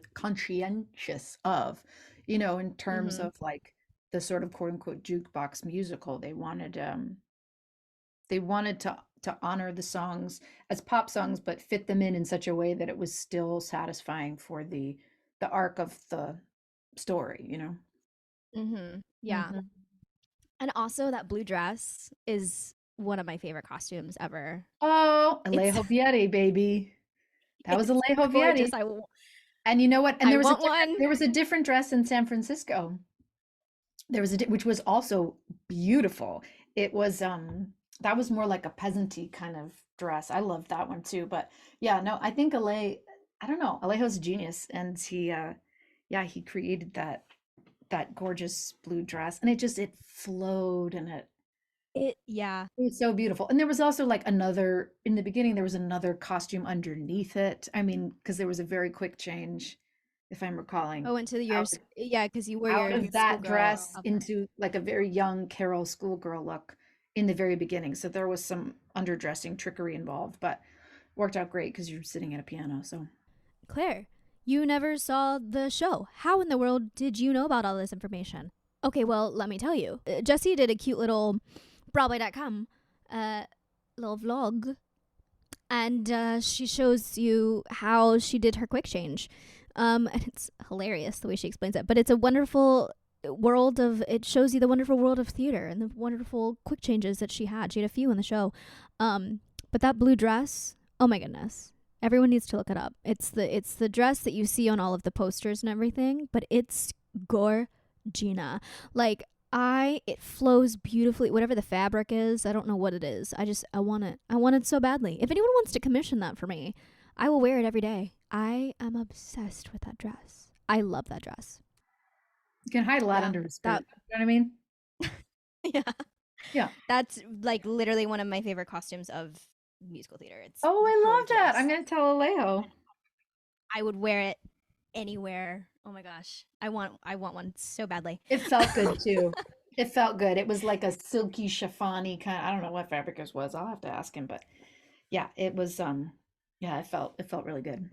[SPEAKER 2] of, in terms
[SPEAKER 1] Mm-hmm.
[SPEAKER 2] of like the sort of quote unquote jukebox musical. They wanted they wanted to honor the songs as pop songs, but fit them in such a way that it was still satisfying for the arc of the story, you know?
[SPEAKER 1] Yeah.
[SPEAKER 2] Mhm.
[SPEAKER 1] And also that blue dress is one of my favorite costumes ever.
[SPEAKER 2] Oh,
[SPEAKER 1] It's
[SPEAKER 2] Alejo Vietti, baby. That was
[SPEAKER 1] it's
[SPEAKER 2] Alejo
[SPEAKER 1] gorgeous.
[SPEAKER 2] Vietti. And you know what? And
[SPEAKER 1] I want one.
[SPEAKER 2] there was a different dress in San Francisco. There was which was also beautiful. It was that was more like a peasanty kind of dress. I loved that one too. But yeah, no, I think I don't know, Alejo's a genius, and yeah, he created that gorgeous blue dress, and it flowed, and
[SPEAKER 1] Yeah.
[SPEAKER 2] it was so beautiful. And there was also like another in the beginning, there was another costume underneath it. I mean, because there was a very quick change, if I'm recalling,
[SPEAKER 1] Oh, into the
[SPEAKER 2] out
[SPEAKER 1] years. Yeah, because you wore
[SPEAKER 2] out
[SPEAKER 1] your
[SPEAKER 2] of that
[SPEAKER 1] schoolgirl
[SPEAKER 2] dress
[SPEAKER 1] outfit.
[SPEAKER 2] into like a very young Carol schoolgirl look in the very beginning. So there was some underdressing trickery involved, but worked out great because you're sitting at a piano. So
[SPEAKER 1] Claire, you never saw the show. How in the world did you know about all this information? Okay, well, let me tell you. Jessie did a cute little Broadway.com little vlog, and she shows you how she did her quick change. And it's hilarious the way she explains it, but it's a wonderful world of it shows you the wonderful world of theater and the wonderful quick changes that she had. She had a few in the show. But that blue dress, oh my goodness. Everyone needs to look it up. It's the dress that you see on all of the posters and everything, but it's gorgina. Like it flows beautifully. Whatever the fabric is, I don't know what it is. I want it. I want it so badly. If anyone wants to commission that for me, I will wear it every day. I am obsessed with that dress. I love that dress.
[SPEAKER 2] you can hide a lot
[SPEAKER 1] Yeah.
[SPEAKER 2] under a skirt.
[SPEAKER 1] That
[SPEAKER 2] You know what I mean?
[SPEAKER 1] yeah.
[SPEAKER 2] Yeah.
[SPEAKER 1] That's like literally one of my favorite costumes of musical theater. It's
[SPEAKER 2] Oh, I love that. I'm
[SPEAKER 1] gorgeous.
[SPEAKER 2] gonna tell Alejo.
[SPEAKER 1] I would wear it anywhere. Oh my gosh. I want one so badly.
[SPEAKER 2] It felt good too. It felt good. It was like a silky chiffony kind. I don't know what fabric it was. I'll have to ask him, but yeah, it was yeah, it felt really good.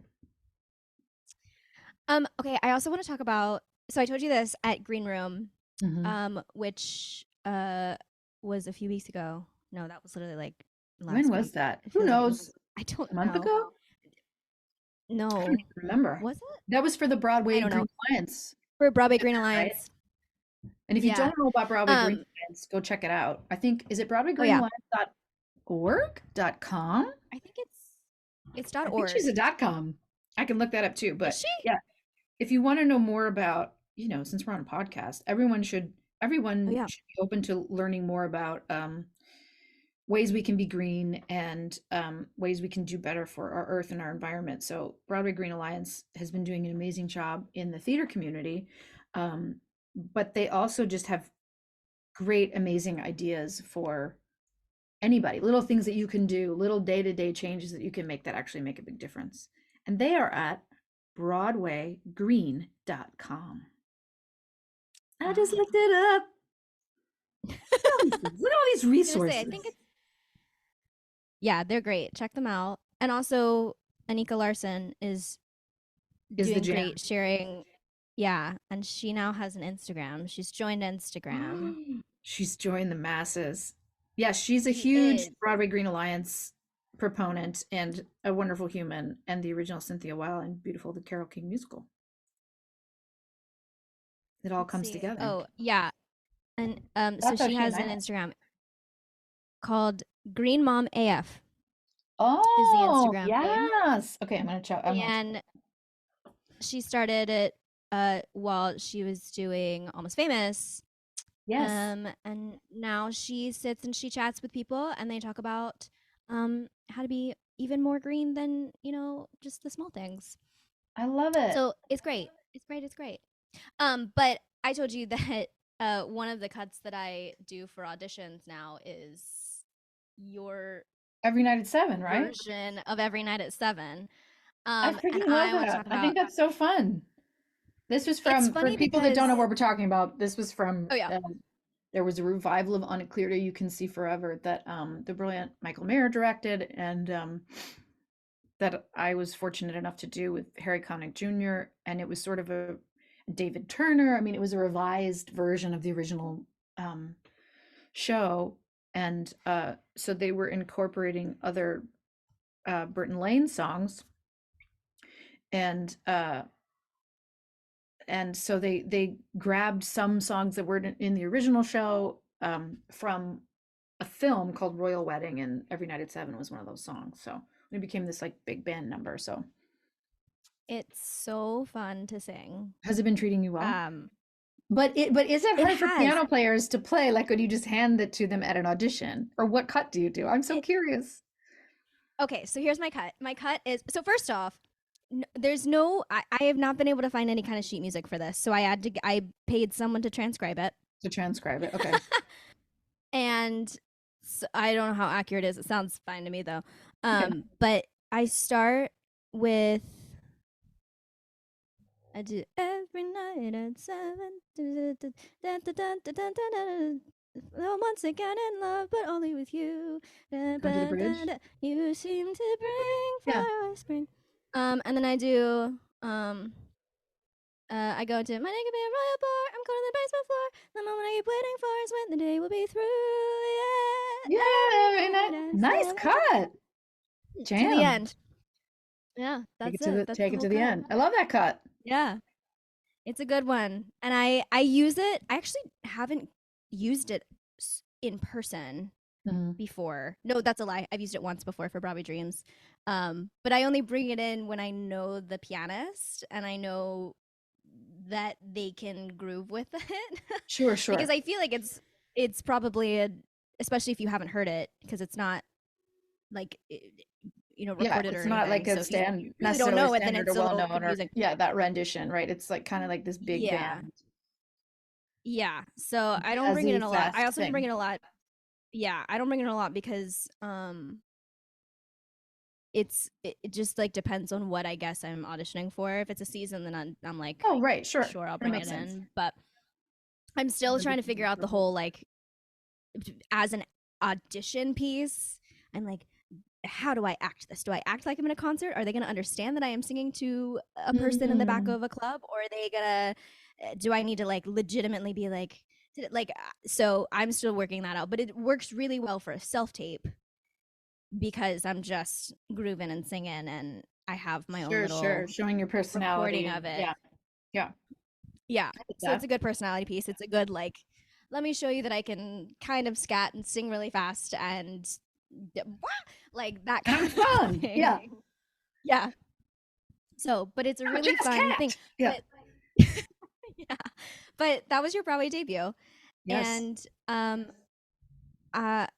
[SPEAKER 1] Okay, I also want to talk about so I told you this at Green Room,
[SPEAKER 2] Hmm.
[SPEAKER 1] which was a few weeks ago. No, that was literally like
[SPEAKER 2] When
[SPEAKER 1] last
[SPEAKER 2] was
[SPEAKER 1] week.
[SPEAKER 2] that?
[SPEAKER 1] I
[SPEAKER 2] Who
[SPEAKER 1] feel like it was
[SPEAKER 2] knows?
[SPEAKER 1] I don't
[SPEAKER 2] A month
[SPEAKER 1] know.
[SPEAKER 2] ago? I don't
[SPEAKER 1] No.
[SPEAKER 2] even remember.
[SPEAKER 1] Was it?
[SPEAKER 2] That was for the
[SPEAKER 1] I
[SPEAKER 2] Broadway
[SPEAKER 1] don't know.
[SPEAKER 2] Green Alliance,
[SPEAKER 1] For Broadway Green
[SPEAKER 2] right?
[SPEAKER 1] Alliance.
[SPEAKER 2] And if you
[SPEAKER 1] Yeah.
[SPEAKER 2] don't know about Broadway Green
[SPEAKER 1] Um
[SPEAKER 2] Alliance, go check it out. I think is it
[SPEAKER 1] oh yeah.
[SPEAKER 2] broadwaygreenalliance.org.com?
[SPEAKER 1] I think it's
[SPEAKER 2] I think she's
[SPEAKER 1] .org.
[SPEAKER 2] a .com. I can look that up too.
[SPEAKER 1] Is
[SPEAKER 2] But
[SPEAKER 1] she?
[SPEAKER 2] yeah, if you want to know more about, since we're on a podcast,
[SPEAKER 1] Oh
[SPEAKER 2] everyone
[SPEAKER 1] yeah.
[SPEAKER 2] should be open to learning more about ways we can be green and ways we can do better for our earth and our environment. So Broadway Green Alliance has been doing an amazing job in the theater community, um, but they also just have great, amazing ideas for anybody. Little things that you can do, little day-to-day changes that you can make that actually make a big difference. And they are at broadwaygreen.com. I just
[SPEAKER 1] Ah.
[SPEAKER 2] looked it up. Look at all these
[SPEAKER 1] I was gonna say, I think
[SPEAKER 2] resources.
[SPEAKER 1] it's yeah, they're great. Check them out. And also, Anika Larson is
[SPEAKER 2] Is the
[SPEAKER 1] doing
[SPEAKER 2] jam.
[SPEAKER 1] great sharing. Yeah, and she now has an Instagram. She's joined Instagram.
[SPEAKER 2] She's joined the masses. Yes, she's a
[SPEAKER 1] She
[SPEAKER 2] huge
[SPEAKER 1] is.
[SPEAKER 2] Broadway Green Alliance proponent and a wonderful human, and the original Cynthia Weil and beautiful The Carole King musical. It all
[SPEAKER 1] Let's
[SPEAKER 2] comes
[SPEAKER 1] see.
[SPEAKER 2] together.
[SPEAKER 1] Oh, yeah. And so
[SPEAKER 2] That's how
[SPEAKER 1] she
[SPEAKER 2] she and
[SPEAKER 1] has
[SPEAKER 2] I
[SPEAKER 1] an
[SPEAKER 2] met.
[SPEAKER 1] Instagram called Green Mom AF is the
[SPEAKER 2] Oh,
[SPEAKER 1] Instagram name.
[SPEAKER 2] yes. Okay, I'm gonna check.
[SPEAKER 1] And she started it while she was doing Almost Famous.
[SPEAKER 2] Yes,
[SPEAKER 1] And now she sits and she chats with people and they talk about how to be even more green than, just the small things.
[SPEAKER 2] I love it.
[SPEAKER 1] So it's great. It's great. It's great. But I told you that one of the cuts that I do for auditions now is your
[SPEAKER 2] Every night at 7, right?
[SPEAKER 1] version of Every Night at 7.
[SPEAKER 2] I
[SPEAKER 1] And
[SPEAKER 2] freaking love
[SPEAKER 1] I want to
[SPEAKER 2] that.
[SPEAKER 1] talk
[SPEAKER 2] I
[SPEAKER 1] about
[SPEAKER 2] think that's so fun. This was
[SPEAKER 1] it's
[SPEAKER 2] from, for
[SPEAKER 1] funny
[SPEAKER 2] people that don't know
[SPEAKER 1] because
[SPEAKER 2] what we're talking about, this was from,
[SPEAKER 1] oh yeah.
[SPEAKER 2] there was a revival of On a Clear Day You Can See Forever that the brilliant Michael Mayer directed, and that I was fortunate enough to do with Harry Connick Jr. And it was sort of a David Turner. I mean, it was a revised version of the original show. and so they were incorporating other Burton Lane songs, and so they grabbed some songs that weren't in the original show, from a film called Royal Wedding, and Every Night at Seven was one of those songs. So it became this like big band number. So
[SPEAKER 1] It's so fun to sing.
[SPEAKER 2] has it been treating you well?
[SPEAKER 1] Um,
[SPEAKER 2] But is it
[SPEAKER 1] it
[SPEAKER 2] hard for
[SPEAKER 1] has.
[SPEAKER 2] piano players to play? Like, would you just hand it to them at an audition, or what cut do you do? I'm so
[SPEAKER 1] It,
[SPEAKER 2] curious.
[SPEAKER 1] okay, so here's my cut. My cut is so first off, there's no. I have not been able to find any kind of sheet music for this, so I paid someone to transcribe it,
[SPEAKER 2] To transcribe it, okay.
[SPEAKER 1] and so I don't know how accurate it is. It sounds fine to me though.
[SPEAKER 2] Okay.
[SPEAKER 1] But I start with. I do every night at 7. Once again in love, but only with you.
[SPEAKER 2] Go to the bridge.
[SPEAKER 1] You seem to bring
[SPEAKER 2] Yeah.
[SPEAKER 1] flower spring. And then I do I go to my naked be a royal bar. I'm going to the basement floor. The moment I keep waiting for is when the day will be through.
[SPEAKER 2] Yeah, nice cut. Jam.
[SPEAKER 1] To the end. Yeah,
[SPEAKER 2] Take
[SPEAKER 1] that's
[SPEAKER 2] it to
[SPEAKER 1] it.
[SPEAKER 2] the take it to the end. I love that cut.
[SPEAKER 1] Yeah. It's a good one. And I use it. I actually haven't used it in person before. No, that's a lie. I've used it once before for Broadway Dreams. But I only bring it in when I know the pianist and I know that they can groove with it.
[SPEAKER 2] Sure.
[SPEAKER 1] Because I feel like it's probably especially if you haven't heard it, because it's not like recorded or
[SPEAKER 2] it's not like
[SPEAKER 1] anything.
[SPEAKER 2] a
[SPEAKER 1] So if you really
[SPEAKER 2] necessarily
[SPEAKER 1] don't know it, then
[SPEAKER 2] standard
[SPEAKER 1] it's
[SPEAKER 2] or
[SPEAKER 1] a
[SPEAKER 2] well
[SPEAKER 1] little
[SPEAKER 2] known, or
[SPEAKER 1] confusing.
[SPEAKER 2] that rendition, right? It's like kind of like this big band.
[SPEAKER 1] Yeah. So I don't bring it in a lot. I also don't bring
[SPEAKER 2] thing.
[SPEAKER 1] it a lot. Yeah, I don't bring it a lot because it just like depends on what I guess I'm auditioning for. If it's a season, then I'm like,
[SPEAKER 2] Oh, right, sure.
[SPEAKER 1] Sure, I'll
[SPEAKER 2] That
[SPEAKER 1] bring
[SPEAKER 2] makes
[SPEAKER 1] it
[SPEAKER 2] sense.
[SPEAKER 1] in. But I'm still trying to figure out the whole like as an audition piece. I'm like, how do I act this? Do I act like I'm in a concert? Are they going to understand that I am singing to a person in the back of a club, or are they gonna? Do I need to like legitimately be like, so I'm still working that out, but it works really well for a self tape because I'm just grooving and singing, and I have my own little
[SPEAKER 2] showing your personality
[SPEAKER 1] recording of it.
[SPEAKER 2] Yeah.
[SPEAKER 1] So it's a good personality piece. It's a good like, let me show you that I can kind of scat and sing really fast and like that kind of
[SPEAKER 2] fun.
[SPEAKER 1] thing. Yeah. So, but it's a really fun thing.
[SPEAKER 2] Yeah.
[SPEAKER 1] Yeah. But that was your Broadway debut.
[SPEAKER 2] Yes.
[SPEAKER 1] And I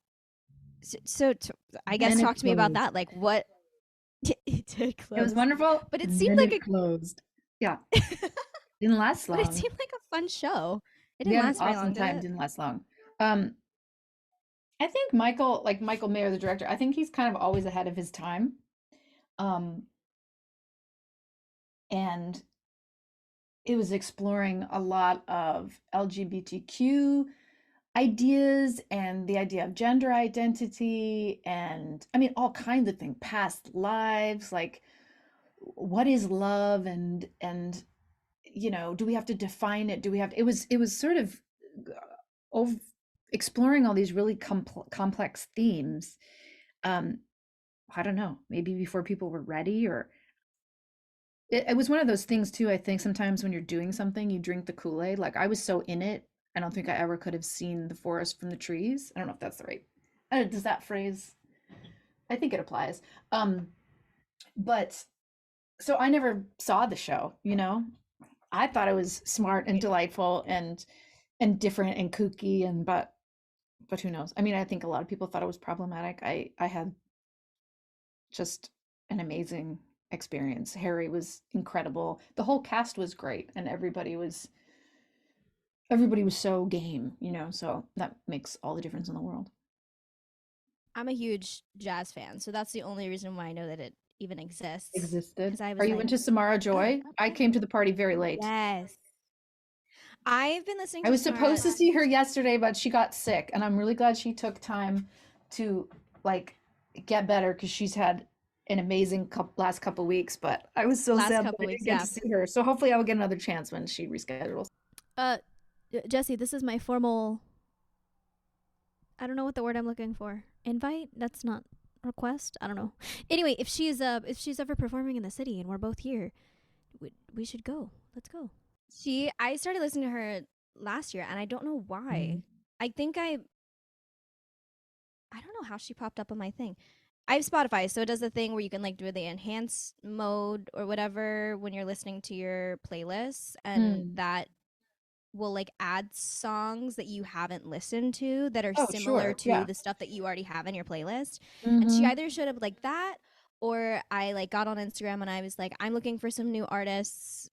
[SPEAKER 1] guess talk to me about that. Like what it did close.
[SPEAKER 2] It was wonderful,
[SPEAKER 1] but it seemed like
[SPEAKER 2] it closed. Yeah. Didn't last long.
[SPEAKER 1] But it seemed like a fun show. It
[SPEAKER 2] We
[SPEAKER 1] didn't
[SPEAKER 2] had
[SPEAKER 1] last
[SPEAKER 2] an
[SPEAKER 1] very
[SPEAKER 2] awesome
[SPEAKER 1] long.
[SPEAKER 2] time. Didn't last long. I think Michael Mayer, the director, I think he's kind of always ahead of his time. And it was exploring a lot of LGBTQ ideas and the idea of gender identity, and I mean all kinds of things, past lives, like what is love, and do we have to define it? Do we have it was sort of exploring all these really complex themes. I don't know, maybe before people were ready, or it was one of those things too. I think sometimes when you're doing something, you drink the Kool-Aid. Like I was so in it, I don't think I ever could have seen the forest from the trees. I don't know if that's the right. Does that phrase? I think it applies. But so I never saw the show. I thought it was smart and delightful and different and kooky, and but who knows? I mean, I think a lot of people thought it was problematic. I had just an amazing experience. Harry was incredible. The whole cast was great, and everybody was so game, so that makes all the difference in the world.
[SPEAKER 1] I'm a huge jazz fan, so that's the only reason why I know that it even existed.
[SPEAKER 2] Are you into Samara Joy? I came to the party very late.
[SPEAKER 1] Yes. I've been listening to
[SPEAKER 2] I was supposed to see her yesterday, but she got sick, and I'm really glad she took time to like get better, because she's had an amazing last couple weeks, but I was so sad that I didn't get to see her. So hopefully I will get another chance when she reschedules.
[SPEAKER 1] Jessie, this is my formal I don't know what the word I'm looking for. Invite? That's not request. I don't know. Anyway, if she's ever performing in the city and we're both here, we should go. Let's go. I started listening to her last year and I don't know why. I think I don't know how she popped up on my thing. I have Spotify, so it does the thing where you can like do the enhance mode or whatever when you're listening to your playlists, and
[SPEAKER 2] Mm.
[SPEAKER 1] that will like add songs that you haven't listened to that are
[SPEAKER 2] Oh,
[SPEAKER 1] similar
[SPEAKER 2] sure.
[SPEAKER 1] to
[SPEAKER 2] Yeah.
[SPEAKER 1] the stuff that you already have in your playlist. And she
[SPEAKER 2] Mm-hmm.
[SPEAKER 1] either showed up like that, or I like got on Instagram and I was like, I'm looking for some new artists.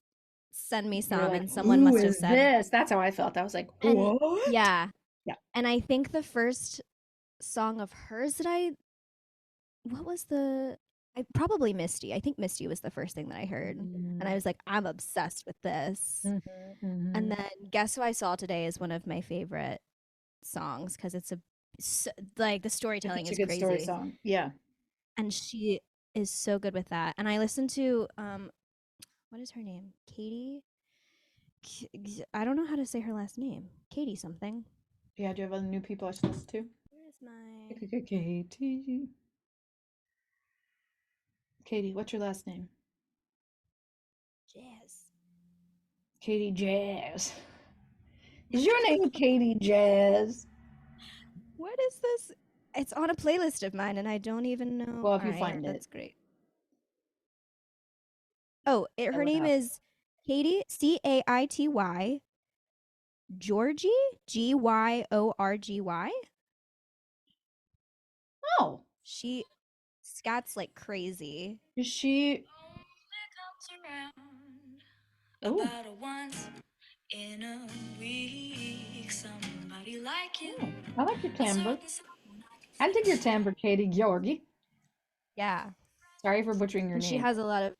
[SPEAKER 1] Send me
[SPEAKER 2] You're
[SPEAKER 1] some,
[SPEAKER 2] like,
[SPEAKER 1] and someone
[SPEAKER 2] who
[SPEAKER 1] must have
[SPEAKER 2] is
[SPEAKER 1] said,
[SPEAKER 2] this? That's how I felt. I was like,
[SPEAKER 1] and
[SPEAKER 2] what?
[SPEAKER 1] yeah.
[SPEAKER 2] Yeah.
[SPEAKER 1] And I think the first song of hers that what was the I probably Misty. I think Misty was the first thing that I heard. And I
[SPEAKER 2] Mm-hmm.
[SPEAKER 1] was like, I'm obsessed with this. And
[SPEAKER 2] Mm-hmm.
[SPEAKER 1] then Guess Who I Saw Today is one of my favorite songs because like the
[SPEAKER 2] It's
[SPEAKER 1] storytelling
[SPEAKER 2] such a
[SPEAKER 1] is
[SPEAKER 2] good story
[SPEAKER 1] crazy.
[SPEAKER 2] song. Yeah.
[SPEAKER 1] And she is so good with that. And I listened to what is her name? I don't know how to say her last name. Katie something.
[SPEAKER 2] Yeah. Do you have other new people I should listen to?
[SPEAKER 1] Where is my
[SPEAKER 2] Katie. Katie, what's your last name?
[SPEAKER 1] jazz?
[SPEAKER 2] Katie Jazz. Is your name Katie Jazz?
[SPEAKER 1] What is this? It's on a playlist of mine and I don't even know.
[SPEAKER 2] Well, if
[SPEAKER 1] All
[SPEAKER 2] you
[SPEAKER 1] right,
[SPEAKER 2] find it,
[SPEAKER 1] that's great. Oh,
[SPEAKER 2] I
[SPEAKER 1] her
[SPEAKER 2] went
[SPEAKER 1] name
[SPEAKER 2] up.
[SPEAKER 1] is Katie, Caity, Georgie, Gyorgy.
[SPEAKER 2] Oh,
[SPEAKER 1] She scats like crazy.
[SPEAKER 2] is she? Oh,
[SPEAKER 1] About a once in a week, somebody like you.
[SPEAKER 2] oh, I like your
[SPEAKER 1] I
[SPEAKER 2] timbre.
[SPEAKER 1] certainly saw when I could
[SPEAKER 2] I dig your
[SPEAKER 1] feel.
[SPEAKER 2] timbre, Katie Georgi.
[SPEAKER 1] Yeah,
[SPEAKER 2] Sorry for butchering your
[SPEAKER 1] and she
[SPEAKER 2] name.
[SPEAKER 1] has a lot of.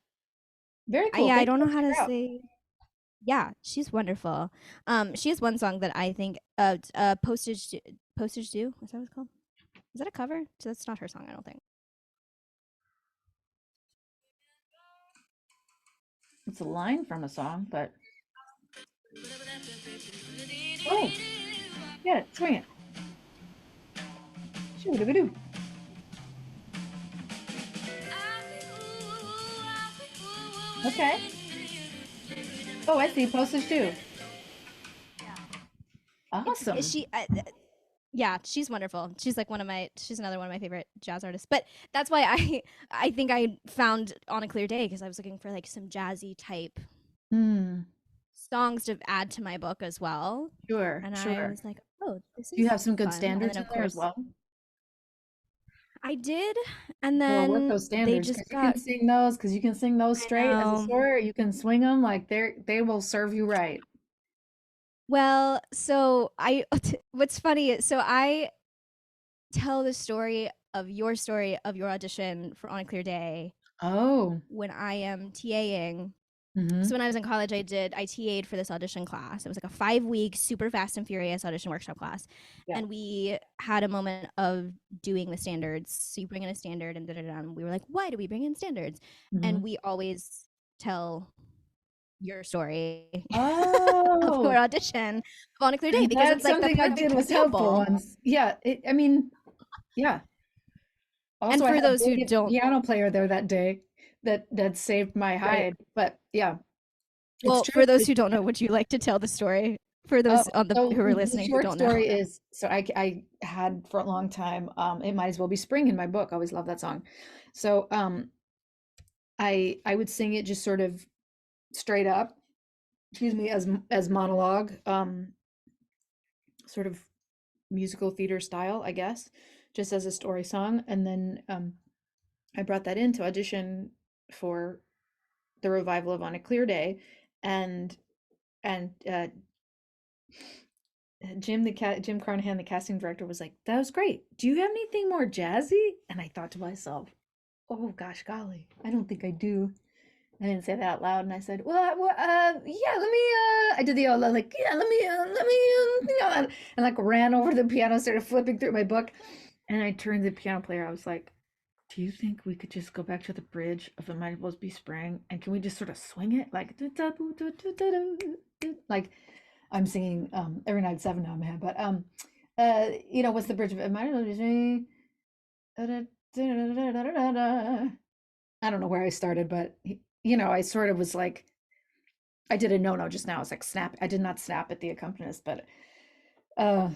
[SPEAKER 2] Very cool.
[SPEAKER 1] Yeah, I
[SPEAKER 2] Thank you
[SPEAKER 1] don't know
[SPEAKER 2] for
[SPEAKER 1] how to
[SPEAKER 2] checking her out.
[SPEAKER 1] say. Yeah, she's wonderful. She has one song that I think postage due. Is that what it's called? Is that a cover? So that's not her song, I don't think.
[SPEAKER 2] It's a line from a song, but oh, get it, swing it. Shoo-doo-doo. Okay. Oh, I see. Postage too.
[SPEAKER 1] Is
[SPEAKER 2] Awesome.
[SPEAKER 1] she? Yeah, she's wonderful. She's like she's another one of my favorite jazz artists. But that's why I think I found On a Clear Day because I was looking for like some jazzy type
[SPEAKER 2] Hmm.
[SPEAKER 1] songs to add to my book as well.
[SPEAKER 2] Sure,
[SPEAKER 1] And I
[SPEAKER 2] sure.
[SPEAKER 1] was like, oh, this
[SPEAKER 2] Do you
[SPEAKER 1] is
[SPEAKER 2] have some good
[SPEAKER 1] fun. And then
[SPEAKER 2] standards in
[SPEAKER 1] of
[SPEAKER 2] there as
[SPEAKER 1] course
[SPEAKER 2] well?
[SPEAKER 1] I did, and
[SPEAKER 2] Girl, work
[SPEAKER 1] then
[SPEAKER 2] those
[SPEAKER 1] they
[SPEAKER 2] standards
[SPEAKER 1] just
[SPEAKER 2] because you can
[SPEAKER 1] got.
[SPEAKER 2] sing those because you can sing those
[SPEAKER 1] I
[SPEAKER 2] straight as a
[SPEAKER 1] know.
[SPEAKER 2] sword. You can swing them like they will serve you right.
[SPEAKER 1] Well, so I what's funny is so I tell the story of your audition for On a Clear Day
[SPEAKER 2] Oh.
[SPEAKER 1] when I am TAing.
[SPEAKER 2] Mm-hmm.
[SPEAKER 1] So when I was in college, I TA'd for this audition class. It was like a 5 week, super fast and furious audition workshop class,
[SPEAKER 2] Yeah.
[SPEAKER 1] and we had a moment of doing the standards. So you bring in a standard, and and we were like, why do we bring in standards?
[SPEAKER 2] Mm-hmm.
[SPEAKER 1] And we always tell your story of your
[SPEAKER 2] Oh,
[SPEAKER 1] audition of On a Clear Day
[SPEAKER 2] I'm
[SPEAKER 1] because
[SPEAKER 2] glad
[SPEAKER 1] it's like the
[SPEAKER 2] something I
[SPEAKER 1] perfect
[SPEAKER 2] did was helpful
[SPEAKER 1] example.
[SPEAKER 2] once. Yeah. I mean, yeah. Also,
[SPEAKER 1] And
[SPEAKER 2] I
[SPEAKER 1] for
[SPEAKER 2] had a
[SPEAKER 1] those who
[SPEAKER 2] brilliant
[SPEAKER 1] don't,
[SPEAKER 2] piano player there that day that saved my
[SPEAKER 1] right?
[SPEAKER 2] hide. But yeah, it's
[SPEAKER 1] Well,
[SPEAKER 2] true.
[SPEAKER 1] for those who don't know, would you like to tell the story for
[SPEAKER 2] Oh,
[SPEAKER 1] those on the
[SPEAKER 2] so
[SPEAKER 1] who are
[SPEAKER 2] the
[SPEAKER 1] listening who
[SPEAKER 2] short
[SPEAKER 1] don't know?
[SPEAKER 2] story is so I had for a long time. It might as well be spring in my book. I always love that song. So I would sing it just sort of straight up. Excuse me, as monologue. Sort of musical theater style, I guess, just as a story song. And then I brought that in to audition for the revival of On a Clear Day, and and Jim Carnahan, the casting director, was like, "That was great. Do you have anything more jazzy?" And I thought to myself, "Oh gosh, golly, I don't think I do." I didn't say that out loud, and I said, yeah, let me." I did the like, "Yeah, let me," and like ran over to the piano, started flipping through my book, and I turned to the piano player. I was like, "Do you think we could just go back to the bridge of It Might As Well Be Spring, and can we just sort of swing it like I'm singing every night 7 now, man?" But what's the bridge of it? I don't know where I started, but I sort of was like, I did a no just now. It's like snap. I did not snap at the accompanist, but uh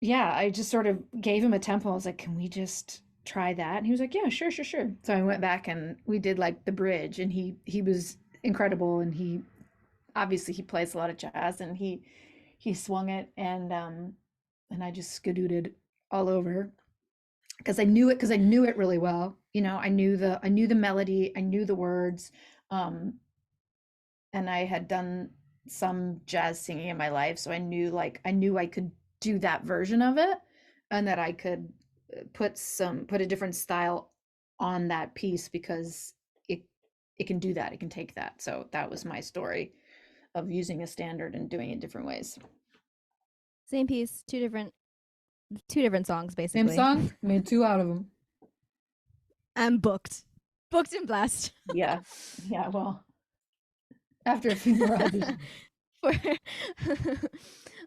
[SPEAKER 2] yeah, I just sort of gave him a tempo. I was like, can we just try that? And he was like, yeah, sure, sure, sure. So I went back and we did like the bridge, and he was incredible, and he obviously he plays a lot of jazz, and he swung it, and I just skadooted all over because I knew it really well. I knew the melody, I knew the words, um, and I had done some jazz singing in my life, so I knew I could do that version of it, and that I could put a different style on that piece because it it can do that. It can take that. So that was my story of using a standard and doing it different ways.
[SPEAKER 1] Same piece, two different songs,
[SPEAKER 2] Same
[SPEAKER 1] basically.
[SPEAKER 2] song, made two out of them.
[SPEAKER 1] I'm booked and blessed.
[SPEAKER 2] Yeah, yeah. Well, after a few more auditions.
[SPEAKER 1] For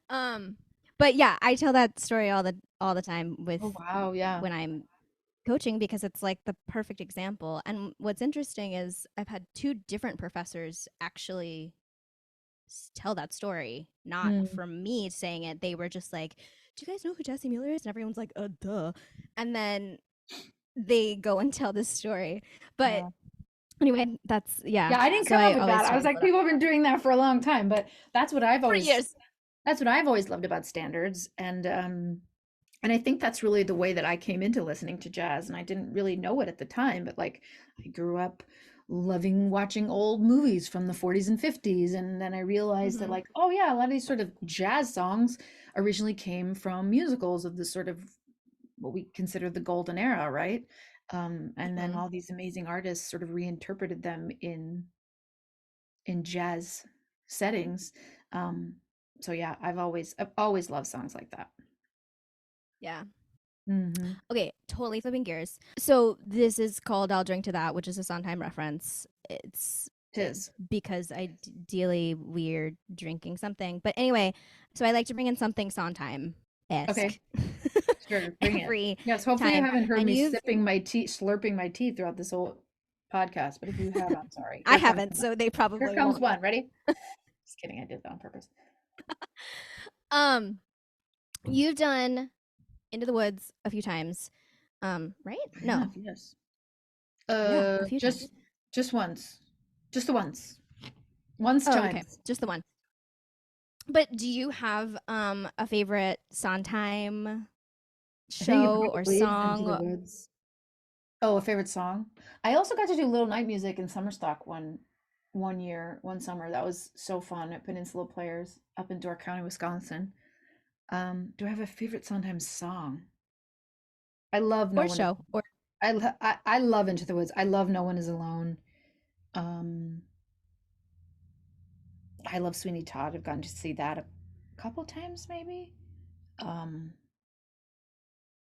[SPEAKER 1] um but yeah, I tell that story all the time with
[SPEAKER 2] Oh wow, yeah.
[SPEAKER 1] when I'm coaching, because it's like the perfect example. And what's interesting is I've had two different professors actually tell that story, not
[SPEAKER 2] Mm.
[SPEAKER 1] from me saying it. They were just like, do you guys know who Jessie Mueller is? And everyone's like, duh. And then they go and tell this story. But
[SPEAKER 2] Yeah.
[SPEAKER 1] anyway, that's, yeah.
[SPEAKER 2] Yeah, I didn't
[SPEAKER 1] So
[SPEAKER 2] come
[SPEAKER 1] I
[SPEAKER 2] up with
[SPEAKER 1] always
[SPEAKER 2] that. I
[SPEAKER 1] try
[SPEAKER 2] was
[SPEAKER 1] to
[SPEAKER 2] like,
[SPEAKER 1] put up
[SPEAKER 2] people have been doing that for a long time, but
[SPEAKER 1] for years.
[SPEAKER 2] that's what I've always loved about standards. And I think that's really the way that I came into listening to jazz. And I didn't really know it at the time, but like I grew up loving watching old movies from the 40s and 50s. And then I realized that,
[SPEAKER 1] Mm-hmm.
[SPEAKER 2] like, oh yeah, a lot of these sort of jazz songs originally came from musicals of the sort of what we consider the golden era, right? And then
[SPEAKER 1] Mm-hmm.
[SPEAKER 2] all these amazing artists sort of reinterpreted them in jazz settings. Um, so yeah, I've always loved songs like that.
[SPEAKER 1] Yeah.
[SPEAKER 2] Mm-hmm.
[SPEAKER 1] Okay, totally flipping gears. So this is called "I'll Drink to That," which is a Sondheim reference. It's
[SPEAKER 2] Tis.
[SPEAKER 1] because ideally we're drinking something. But anyway, so I like to bring in something Sondheim
[SPEAKER 2] Okay,
[SPEAKER 1] esque
[SPEAKER 2] sure, bring it.
[SPEAKER 1] every
[SPEAKER 2] Yes, hopefully you
[SPEAKER 1] time.
[SPEAKER 2] haven't heard
[SPEAKER 1] And
[SPEAKER 2] me
[SPEAKER 1] you've,
[SPEAKER 2] sipping my tea, slurping my tea throughout this whole podcast, but if you have, I'm sorry.
[SPEAKER 1] I haven't, so they
[SPEAKER 2] Here
[SPEAKER 1] probably
[SPEAKER 2] comes
[SPEAKER 1] won't know.
[SPEAKER 2] one. Ready? Just kidding, I did that on purpose.
[SPEAKER 1] Um, you've done Into the Woods a few times. Right?
[SPEAKER 2] I
[SPEAKER 1] No,
[SPEAKER 2] have, yes.
[SPEAKER 1] yeah, a few times.
[SPEAKER 2] Just once. Just the once. Once
[SPEAKER 1] Oh, okay,
[SPEAKER 2] chimes.
[SPEAKER 1] just the one. But do you have a favorite Sondheim
[SPEAKER 2] I think it
[SPEAKER 1] show or
[SPEAKER 2] probably is Into the
[SPEAKER 1] song?
[SPEAKER 2] Woods. Oh, a favorite song? I also got to do Little Night Music in Summerstock one year, one summer. That was so fun at Peninsula Players up in Door County, Wisconsin. Do I have a favorite Sondheim song? I love No
[SPEAKER 1] Or
[SPEAKER 2] One Is
[SPEAKER 1] show or
[SPEAKER 2] I love Into the Woods. I love No One Is Alone. Um, I love Sweeney Todd. I've gotten to see that a couple times maybe. Um,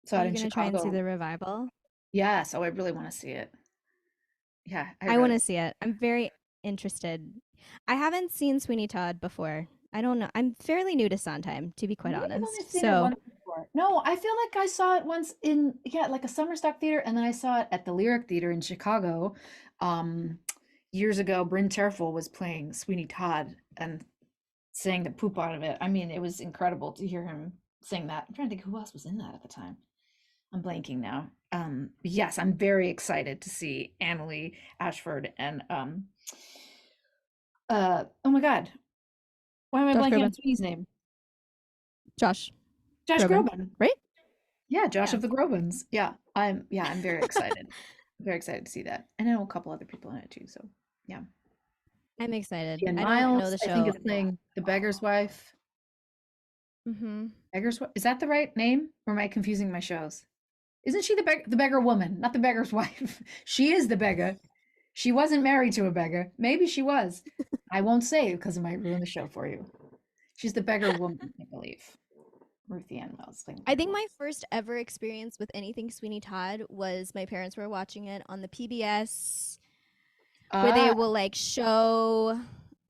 [SPEAKER 1] are
[SPEAKER 2] Saw it
[SPEAKER 1] you
[SPEAKER 2] in
[SPEAKER 1] gonna try and see
[SPEAKER 2] Chicago.
[SPEAKER 1] the revival?
[SPEAKER 2] Yeah, so I really want to see it. Yeah, I
[SPEAKER 1] I
[SPEAKER 2] really
[SPEAKER 1] want to see it. I'm very interested. I haven't seen Sweeney Todd before. I don't know. I'm fairly new to Sondheim, to be quite
[SPEAKER 2] Maybe I've only
[SPEAKER 1] honest.
[SPEAKER 2] seen it
[SPEAKER 1] So
[SPEAKER 2] once before. No, I feel like I saw it once in, yeah, like a summer stock theater, and then I saw it at the Lyric Theater in Chicago. Um, Years ago, Bryn Terfel was playing Sweeney Todd and sang the poop out of it. I mean, it was incredible to hear him sing that. I'm trying to think who else was in that at the time. I'm blanking now. Yes, I'm very excited to see Annalie Ashford and oh my God, why am I
[SPEAKER 1] Josh
[SPEAKER 2] blanking on
[SPEAKER 1] Groban.
[SPEAKER 2] Sweeney's name?
[SPEAKER 1] Josh
[SPEAKER 2] Josh
[SPEAKER 1] Groban,
[SPEAKER 2] Groban.
[SPEAKER 1] right?
[SPEAKER 2] Yeah, Josh
[SPEAKER 1] Yeah.
[SPEAKER 2] of the Grobans. I'm very excited. Very excited to see that. And I know a couple other people in it too, so yeah.
[SPEAKER 1] I'm excited.
[SPEAKER 2] Ian
[SPEAKER 1] I don't know
[SPEAKER 2] Miles,
[SPEAKER 1] the
[SPEAKER 2] I think
[SPEAKER 1] show.
[SPEAKER 2] is playing the beggar's wife.
[SPEAKER 1] Mm-hmm.
[SPEAKER 2] Beggar's wife, is that the right name? Or am I confusing my shows? Isn't she the beggar woman, not the beggar's wife? She is the beggar. She wasn't married to a beggar. Maybe she was. I won't say because it might ruin the show for you. She's the beggar woman, I believe. Ruthie Ann Miles playing the
[SPEAKER 1] I
[SPEAKER 2] beggar
[SPEAKER 1] think
[SPEAKER 2] woman.
[SPEAKER 1] my first ever experience with anything Sweeney Todd was my parents were watching it on the PBS, where they
[SPEAKER 2] Ah,
[SPEAKER 1] will like show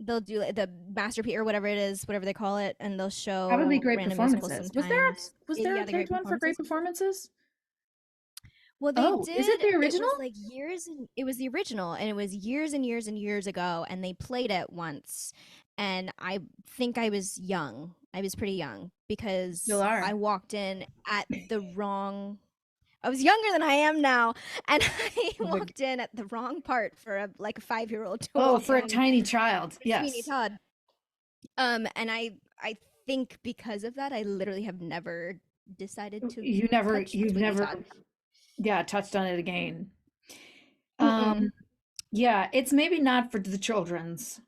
[SPEAKER 1] they'll do like, the masterpiece or whatever it is, whatever they call it, and they'll
[SPEAKER 2] Probably
[SPEAKER 1] show
[SPEAKER 2] great
[SPEAKER 1] random musicals
[SPEAKER 2] performances.
[SPEAKER 1] sometimes.
[SPEAKER 2] Was there a
[SPEAKER 1] Yeah, the great
[SPEAKER 2] taped one for great
[SPEAKER 1] performances.
[SPEAKER 2] performances?
[SPEAKER 1] Well, they
[SPEAKER 2] Oh, is it
[SPEAKER 1] did.
[SPEAKER 2] the
[SPEAKER 1] It
[SPEAKER 2] original?
[SPEAKER 1] was like years, and it was the original, and it was years and years and years ago, and they played it once, and I think I was young. I was pretty young
[SPEAKER 2] Still
[SPEAKER 1] because I
[SPEAKER 2] are.
[SPEAKER 1] walked in at the wrong. I was younger than I am now, and I
[SPEAKER 2] The big.
[SPEAKER 1] walked in at the wrong part for a 5-year-old to
[SPEAKER 2] Oh,
[SPEAKER 1] walk
[SPEAKER 2] for a
[SPEAKER 1] in
[SPEAKER 2] tiny child.
[SPEAKER 1] for Sweeney
[SPEAKER 2] Yes.
[SPEAKER 1] Todd. And I think because of that, I literally have never decided to touch
[SPEAKER 2] You've
[SPEAKER 1] Sweeney
[SPEAKER 2] never,
[SPEAKER 1] Todd.
[SPEAKER 2] yeah, touched on it again.
[SPEAKER 1] Mm-mm.
[SPEAKER 2] Yeah, it's maybe not for the children's,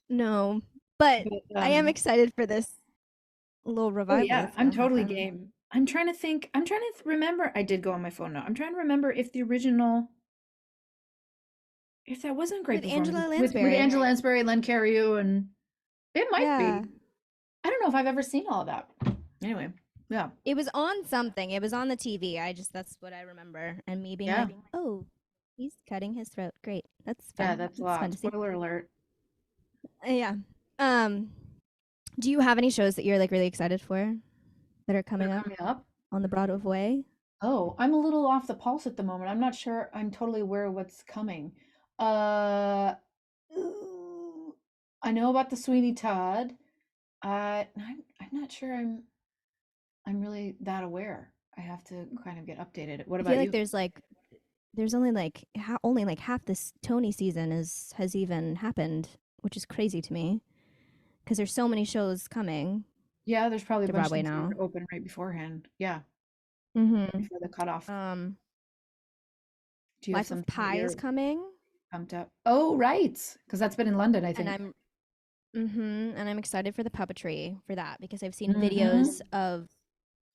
[SPEAKER 1] No, but
[SPEAKER 2] but
[SPEAKER 1] I am excited for this little
[SPEAKER 2] oh
[SPEAKER 1] revival
[SPEAKER 2] yeah,
[SPEAKER 1] that's
[SPEAKER 2] I'm
[SPEAKER 1] gonna
[SPEAKER 2] totally
[SPEAKER 1] happen.
[SPEAKER 2] game. I'm trying to think. I'm trying to remember. I did go on my phone now. I'm trying to remember if the original, if that wasn't great
[SPEAKER 1] With
[SPEAKER 2] performance
[SPEAKER 1] Angela
[SPEAKER 2] with
[SPEAKER 1] Lansbury.
[SPEAKER 2] Angela Lansbury, Len Cariou, and it might
[SPEAKER 1] Yeah.
[SPEAKER 2] be. I don't know if I've ever seen all of that. Anyway, yeah,
[SPEAKER 1] It was on something. It was on the TV. That's what I remember. And me being
[SPEAKER 2] yeah,
[SPEAKER 1] like, oh, he's cutting his throat. Great. That's
[SPEAKER 2] yeah.
[SPEAKER 1] fun.
[SPEAKER 2] That's a
[SPEAKER 1] That's fun
[SPEAKER 2] lot.
[SPEAKER 1] to see.
[SPEAKER 2] Spoiler alert.
[SPEAKER 1] Yeah. Um, do you have any shows that you're like really excited for that are
[SPEAKER 2] They're
[SPEAKER 1] coming up
[SPEAKER 2] coming up.
[SPEAKER 1] on the Broadway?
[SPEAKER 2] Oh, I'm a little off the pulse at the moment. I'm not sure I'm totally aware of what's coming. Uh, ooh, I know about the Sweeney Todd. I'm not sure I'm really that aware. I have to kind of get updated. What
[SPEAKER 1] I feel
[SPEAKER 2] about
[SPEAKER 1] like
[SPEAKER 2] you?
[SPEAKER 1] there's only like only like half this Tony season is has even happened, which is crazy to me because there's so many shows coming
[SPEAKER 2] Yeah, there's probably a
[SPEAKER 1] to
[SPEAKER 2] bunch of
[SPEAKER 1] Broadway
[SPEAKER 2] things that
[SPEAKER 1] now.
[SPEAKER 2] are open right beforehand. Yeah,
[SPEAKER 1] Mm-hmm.
[SPEAKER 2] before the cutoff.
[SPEAKER 1] Um,
[SPEAKER 2] Do you have
[SPEAKER 1] Life of
[SPEAKER 2] something that
[SPEAKER 1] Pi is
[SPEAKER 2] you're
[SPEAKER 1] coming,
[SPEAKER 2] pumped up? Oh, right, because that's been in London, I
[SPEAKER 1] and
[SPEAKER 2] think.
[SPEAKER 1] I'm excited for the puppetry for that because I've seen
[SPEAKER 2] Hmm.
[SPEAKER 1] videos of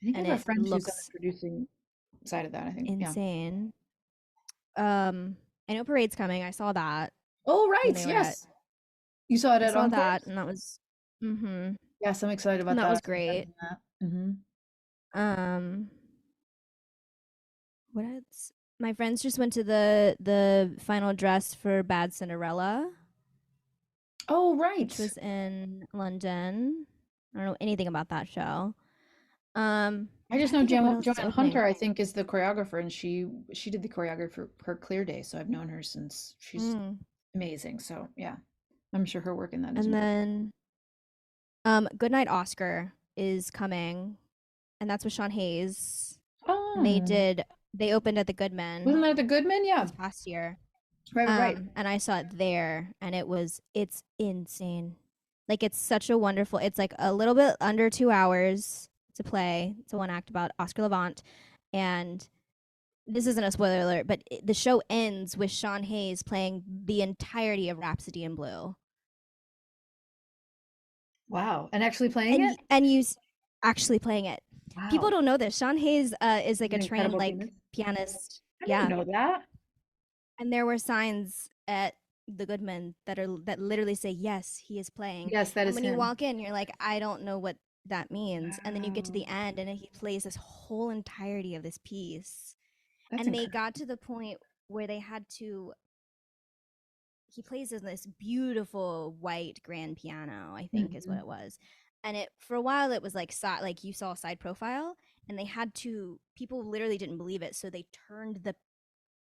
[SPEAKER 2] I think I
[SPEAKER 1] and
[SPEAKER 2] have a
[SPEAKER 1] it
[SPEAKER 2] friend who's on the
[SPEAKER 1] looks
[SPEAKER 2] producing side of that, I think. Yeah.
[SPEAKER 1] insane. I know Parade's coming. I saw that
[SPEAKER 2] Oh,
[SPEAKER 1] when
[SPEAKER 2] right.
[SPEAKER 1] they were at.
[SPEAKER 2] Yes. You saw it
[SPEAKER 1] I
[SPEAKER 2] at
[SPEAKER 1] saw that,
[SPEAKER 2] Encores?
[SPEAKER 1] and that was, mm-hmm,
[SPEAKER 2] Yes, I'm excited
[SPEAKER 1] and
[SPEAKER 2] about
[SPEAKER 1] that
[SPEAKER 2] that.
[SPEAKER 1] was
[SPEAKER 2] I've seen friends
[SPEAKER 1] great.
[SPEAKER 2] in that. Hmm.
[SPEAKER 1] Um, what else? My friends just went to the final dress for Bad Cinderella,
[SPEAKER 2] Oh,
[SPEAKER 1] which
[SPEAKER 2] right.
[SPEAKER 1] was in London. I don't know anything about that show. I'm
[SPEAKER 2] I just
[SPEAKER 1] trying to
[SPEAKER 2] know
[SPEAKER 1] think of what else is
[SPEAKER 2] Joanne
[SPEAKER 1] opening.
[SPEAKER 2] Hunter, I think, is the choreographer, and she did the choreography for her Clear Day, so I've known her since she's
[SPEAKER 1] Mm.
[SPEAKER 2] amazing. So yeah, I'm sure her work in that is
[SPEAKER 1] And
[SPEAKER 2] incredible.
[SPEAKER 1] then Goodnight Oscar is coming, and that's with Sean Hayes. And
[SPEAKER 2] Oh,
[SPEAKER 1] they opened at the Goodman
[SPEAKER 2] wasn't that the Goodman? Yeah,
[SPEAKER 1] this past year.
[SPEAKER 2] right.
[SPEAKER 1] And I saw it there, and it's insane. Like it's such a wonderful. It's like a little bit under 2 hours to play. It's a one act about Oscar Levant, and this isn't a spoiler alert, but the show ends with Sean Hayes playing the entirety of Rhapsody in Blue,
[SPEAKER 2] Wow, and actually playing
[SPEAKER 1] and
[SPEAKER 2] it?
[SPEAKER 1] actually playing it. People
[SPEAKER 2] Wow,
[SPEAKER 1] don't know this. Sean Hayes is like
[SPEAKER 2] he's
[SPEAKER 1] a
[SPEAKER 2] an
[SPEAKER 1] trained
[SPEAKER 2] incredible
[SPEAKER 1] like
[SPEAKER 2] pianist.
[SPEAKER 1] pianist.
[SPEAKER 2] I didn't
[SPEAKER 1] Yeah,
[SPEAKER 2] know that.
[SPEAKER 1] and there were signs at the Goodman that literally say yes, he is playing.
[SPEAKER 2] Yes, that
[SPEAKER 1] And
[SPEAKER 2] is
[SPEAKER 1] when you
[SPEAKER 2] him.
[SPEAKER 1] walk in, you're like, I don't know what that means. And then you get to
[SPEAKER 2] Wow,
[SPEAKER 1] the end, and he plays this whole entirety of this piece.
[SPEAKER 2] that's
[SPEAKER 1] And they
[SPEAKER 2] incredible.
[SPEAKER 1] got to the point where they had to. He plays in this beautiful white grand piano, I think is what
[SPEAKER 2] Hmm.
[SPEAKER 1] it was. And it for a while it was like like you saw a side profile, and they had to people literally didn't believe it, so they turned the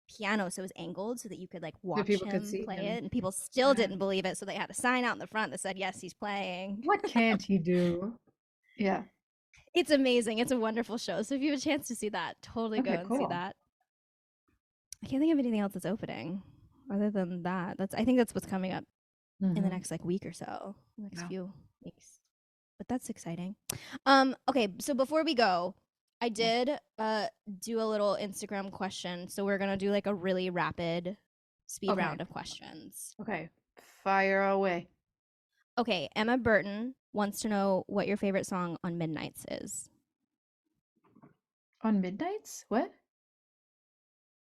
[SPEAKER 1] piano so it was angled so that you could like
[SPEAKER 2] So
[SPEAKER 1] watch
[SPEAKER 2] people could
[SPEAKER 1] him
[SPEAKER 2] see
[SPEAKER 1] play
[SPEAKER 2] him.
[SPEAKER 1] it, and people still
[SPEAKER 2] Wow.
[SPEAKER 1] didn't believe it, so they had a sign out in the front that said yes, he's playing.
[SPEAKER 2] What can't he do? Yeah.
[SPEAKER 1] It's amazing. It's a wonderful show. So if you have a chance to see that, totally go
[SPEAKER 2] Okay,
[SPEAKER 1] and see
[SPEAKER 2] cool.
[SPEAKER 1] that. I can't think of anything else that's opening other than that. That's I think that's what's coming up in the
[SPEAKER 2] Hmm.
[SPEAKER 1] next like week or so, next
[SPEAKER 2] Wow.
[SPEAKER 1] few weeks. But that's exciting. Okay, so before we go, I
[SPEAKER 2] Yes.
[SPEAKER 1] did do a little Instagram question. So we're gonna do like a really rapid speed
[SPEAKER 2] Okay.
[SPEAKER 1] round of questions.
[SPEAKER 2] Okay. Fire away.
[SPEAKER 1] Okay, Emma Burton wants to know what your favorite song on Midnights is.
[SPEAKER 2] On Midnights? What?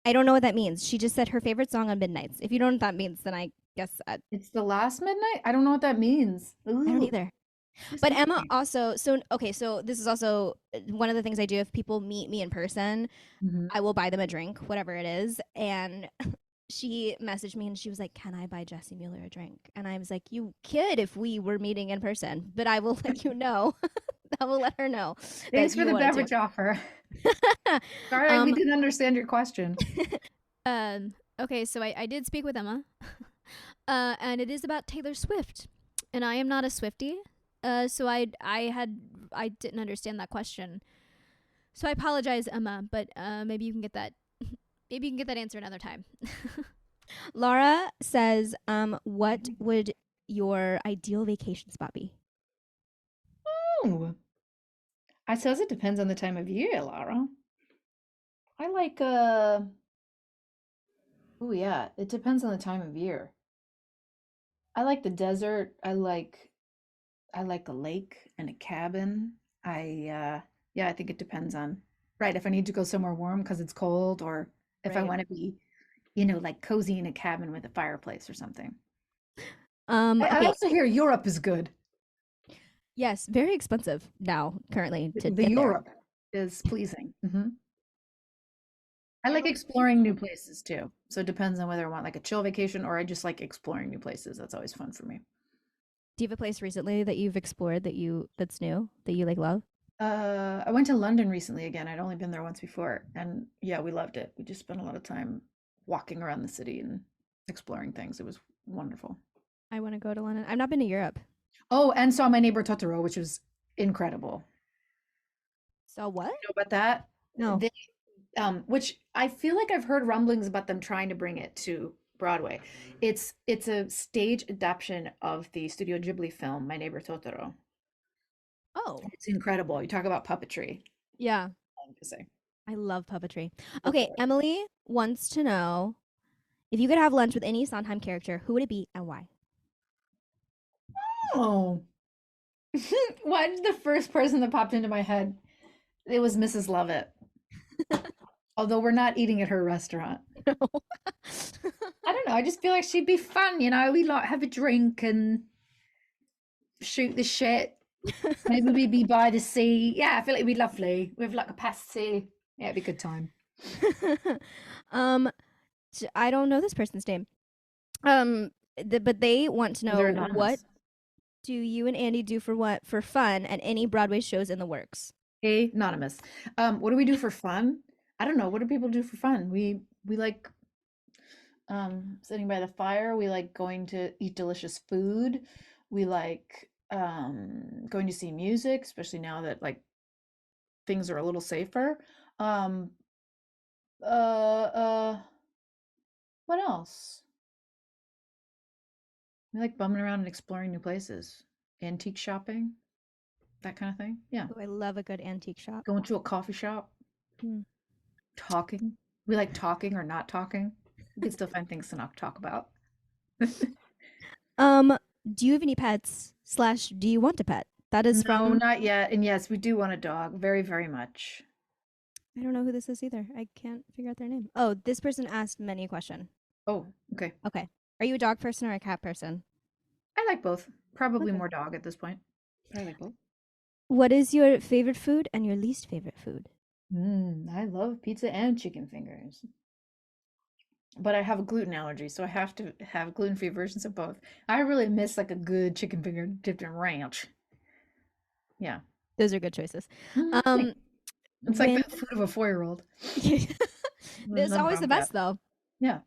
[SPEAKER 1] I don't know what that means. She just said her favorite song on Midnights. If you don't know what that means, then I guess
[SPEAKER 2] It's the last midnight? I don't know what that means.
[SPEAKER 1] I don't
[SPEAKER 2] Ooh,
[SPEAKER 1] either.
[SPEAKER 2] just
[SPEAKER 1] But
[SPEAKER 2] tell
[SPEAKER 1] Emma
[SPEAKER 2] me.
[SPEAKER 1] also, so okay, so this is also one of the things I do if people meet me in person,
[SPEAKER 2] Mhm.
[SPEAKER 1] I will buy them a drink, whatever it is. And she messaged me and she was like, "Can I buy Jessie Mueller a drink?" And I was like, "You could if we were meeting in person, but I will let you know." I will let her know that
[SPEAKER 2] Thanks for
[SPEAKER 1] you
[SPEAKER 2] the
[SPEAKER 1] wanted
[SPEAKER 2] beverage offer.
[SPEAKER 1] to.
[SPEAKER 2] Sorry, we
[SPEAKER 1] um,
[SPEAKER 2] didn't understand your question.
[SPEAKER 1] okay, so I did speak with Emma, and it is about Taylor Swift, and I am not a Swiftie, so I didn't understand that question, so I apologize, Emma, but maybe you can get that maybe you can get that answer another time. Laura says, "What would your ideal vacation spot be?"
[SPEAKER 2] Ooh. I suppose it depends on the time of year, Laura. I like oh yeah, it depends on the time of year. I like the desert. I like a lake and a cabin. Yeah, I think it depends on right if I need to go somewhere warm because it's cold or if I
[SPEAKER 1] Right.
[SPEAKER 2] want to be, like cozy in a cabin with a fireplace or something. I
[SPEAKER 1] Okay.
[SPEAKER 2] also hear Europe is good.
[SPEAKER 1] Yes, very expensive now currently to
[SPEAKER 2] The
[SPEAKER 1] get there.
[SPEAKER 2] Europe is pleasing. I
[SPEAKER 1] I
[SPEAKER 2] like
[SPEAKER 1] will.
[SPEAKER 2] exploring new places too. So it depends on whether I want like a chill vacation or I just like exploring new places. That's always fun for me.
[SPEAKER 1] Do you have a place recently that you've explored that's new that you like love?
[SPEAKER 2] I went to London recently again. I'd only been there once before, and yeah, we loved it. We just spent a lot of time walking around the city and exploring things. It was wonderful.
[SPEAKER 1] I want to go to London. I've not been to Europe.
[SPEAKER 2] Oh, and saw My Neighbor Totoro, which was incredible.
[SPEAKER 1] So what?
[SPEAKER 2] You know about that?
[SPEAKER 1] No.
[SPEAKER 2] They, which I feel like I've heard rumblings about them trying to bring it to Broadway. It's a stage adaptation of the Studio Ghibli film My Neighbor Totoro.
[SPEAKER 1] Oh.
[SPEAKER 2] It's incredible. You talk about puppetry.
[SPEAKER 1] Yeah.
[SPEAKER 2] I have to say,
[SPEAKER 1] I love puppetry.
[SPEAKER 2] go
[SPEAKER 1] Okay,
[SPEAKER 2] for it.
[SPEAKER 1] Emily wants to know if you could have lunch with any Sondheim character, who would it be and why?
[SPEAKER 2] Oh, why did the first person that popped into my head? It was Mrs. Lovett. Although we're not eating at her restaurant.
[SPEAKER 1] No.
[SPEAKER 2] I don't know. I just feel like she'd be fun. We like have a drink and shoot the shit. Maybe we'd be by the sea. Yeah, I feel like it'd be lovely. With like a pasty. Yeah, it'd be a good time.
[SPEAKER 1] um, I don't know this person's name. But they want to
[SPEAKER 2] Well, they're
[SPEAKER 1] know, what
[SPEAKER 2] anonymous.
[SPEAKER 1] do you and Andy do for fun at any Broadway shows in the works?
[SPEAKER 2] Anonymous. What do we do for fun? I don't know. What do people do for fun? We like sitting by the fire. We like going to eat delicious food. We like going to see music, especially now that like things are a little safer. Um uh what else? We like bumming around and exploring new places. Antique shopping, that kind of thing. Yeah.
[SPEAKER 1] Oh, I love a good antique shop.
[SPEAKER 2] Going to a coffee shop,
[SPEAKER 1] Hmm.
[SPEAKER 2] talking. We like talking or not talking. We can still find things to not talk about.
[SPEAKER 1] Um, do you have any pets? Slash, do you want a pet? That is
[SPEAKER 2] No,
[SPEAKER 1] from.
[SPEAKER 2] not yet. And yes, we do want a dog. Very, very much.
[SPEAKER 1] I don't know who this is either. I can't figure out their name. Oh, this person asked many a question.
[SPEAKER 2] Oh, okay.
[SPEAKER 1] Okay. Are you a dog person or a cat person?
[SPEAKER 2] I like both. Probably
[SPEAKER 1] Okay.
[SPEAKER 2] more dog at this point. But I like both.
[SPEAKER 1] What is your favorite food and your least favorite food?
[SPEAKER 2] I love pizza and chicken fingers. But I have a gluten allergy, so I have to have gluten-free versions of both. I really miss like a good chicken finger dipped in ranch. Yeah.
[SPEAKER 1] Those are good choices.
[SPEAKER 2] Like,
[SPEAKER 1] Um,
[SPEAKER 2] it's like
[SPEAKER 1] when
[SPEAKER 2] the food of a 4-year-old. There's
[SPEAKER 1] There's
[SPEAKER 2] nothing
[SPEAKER 1] always
[SPEAKER 2] wrong
[SPEAKER 1] the
[SPEAKER 2] with that.
[SPEAKER 1] best though.
[SPEAKER 2] Yeah.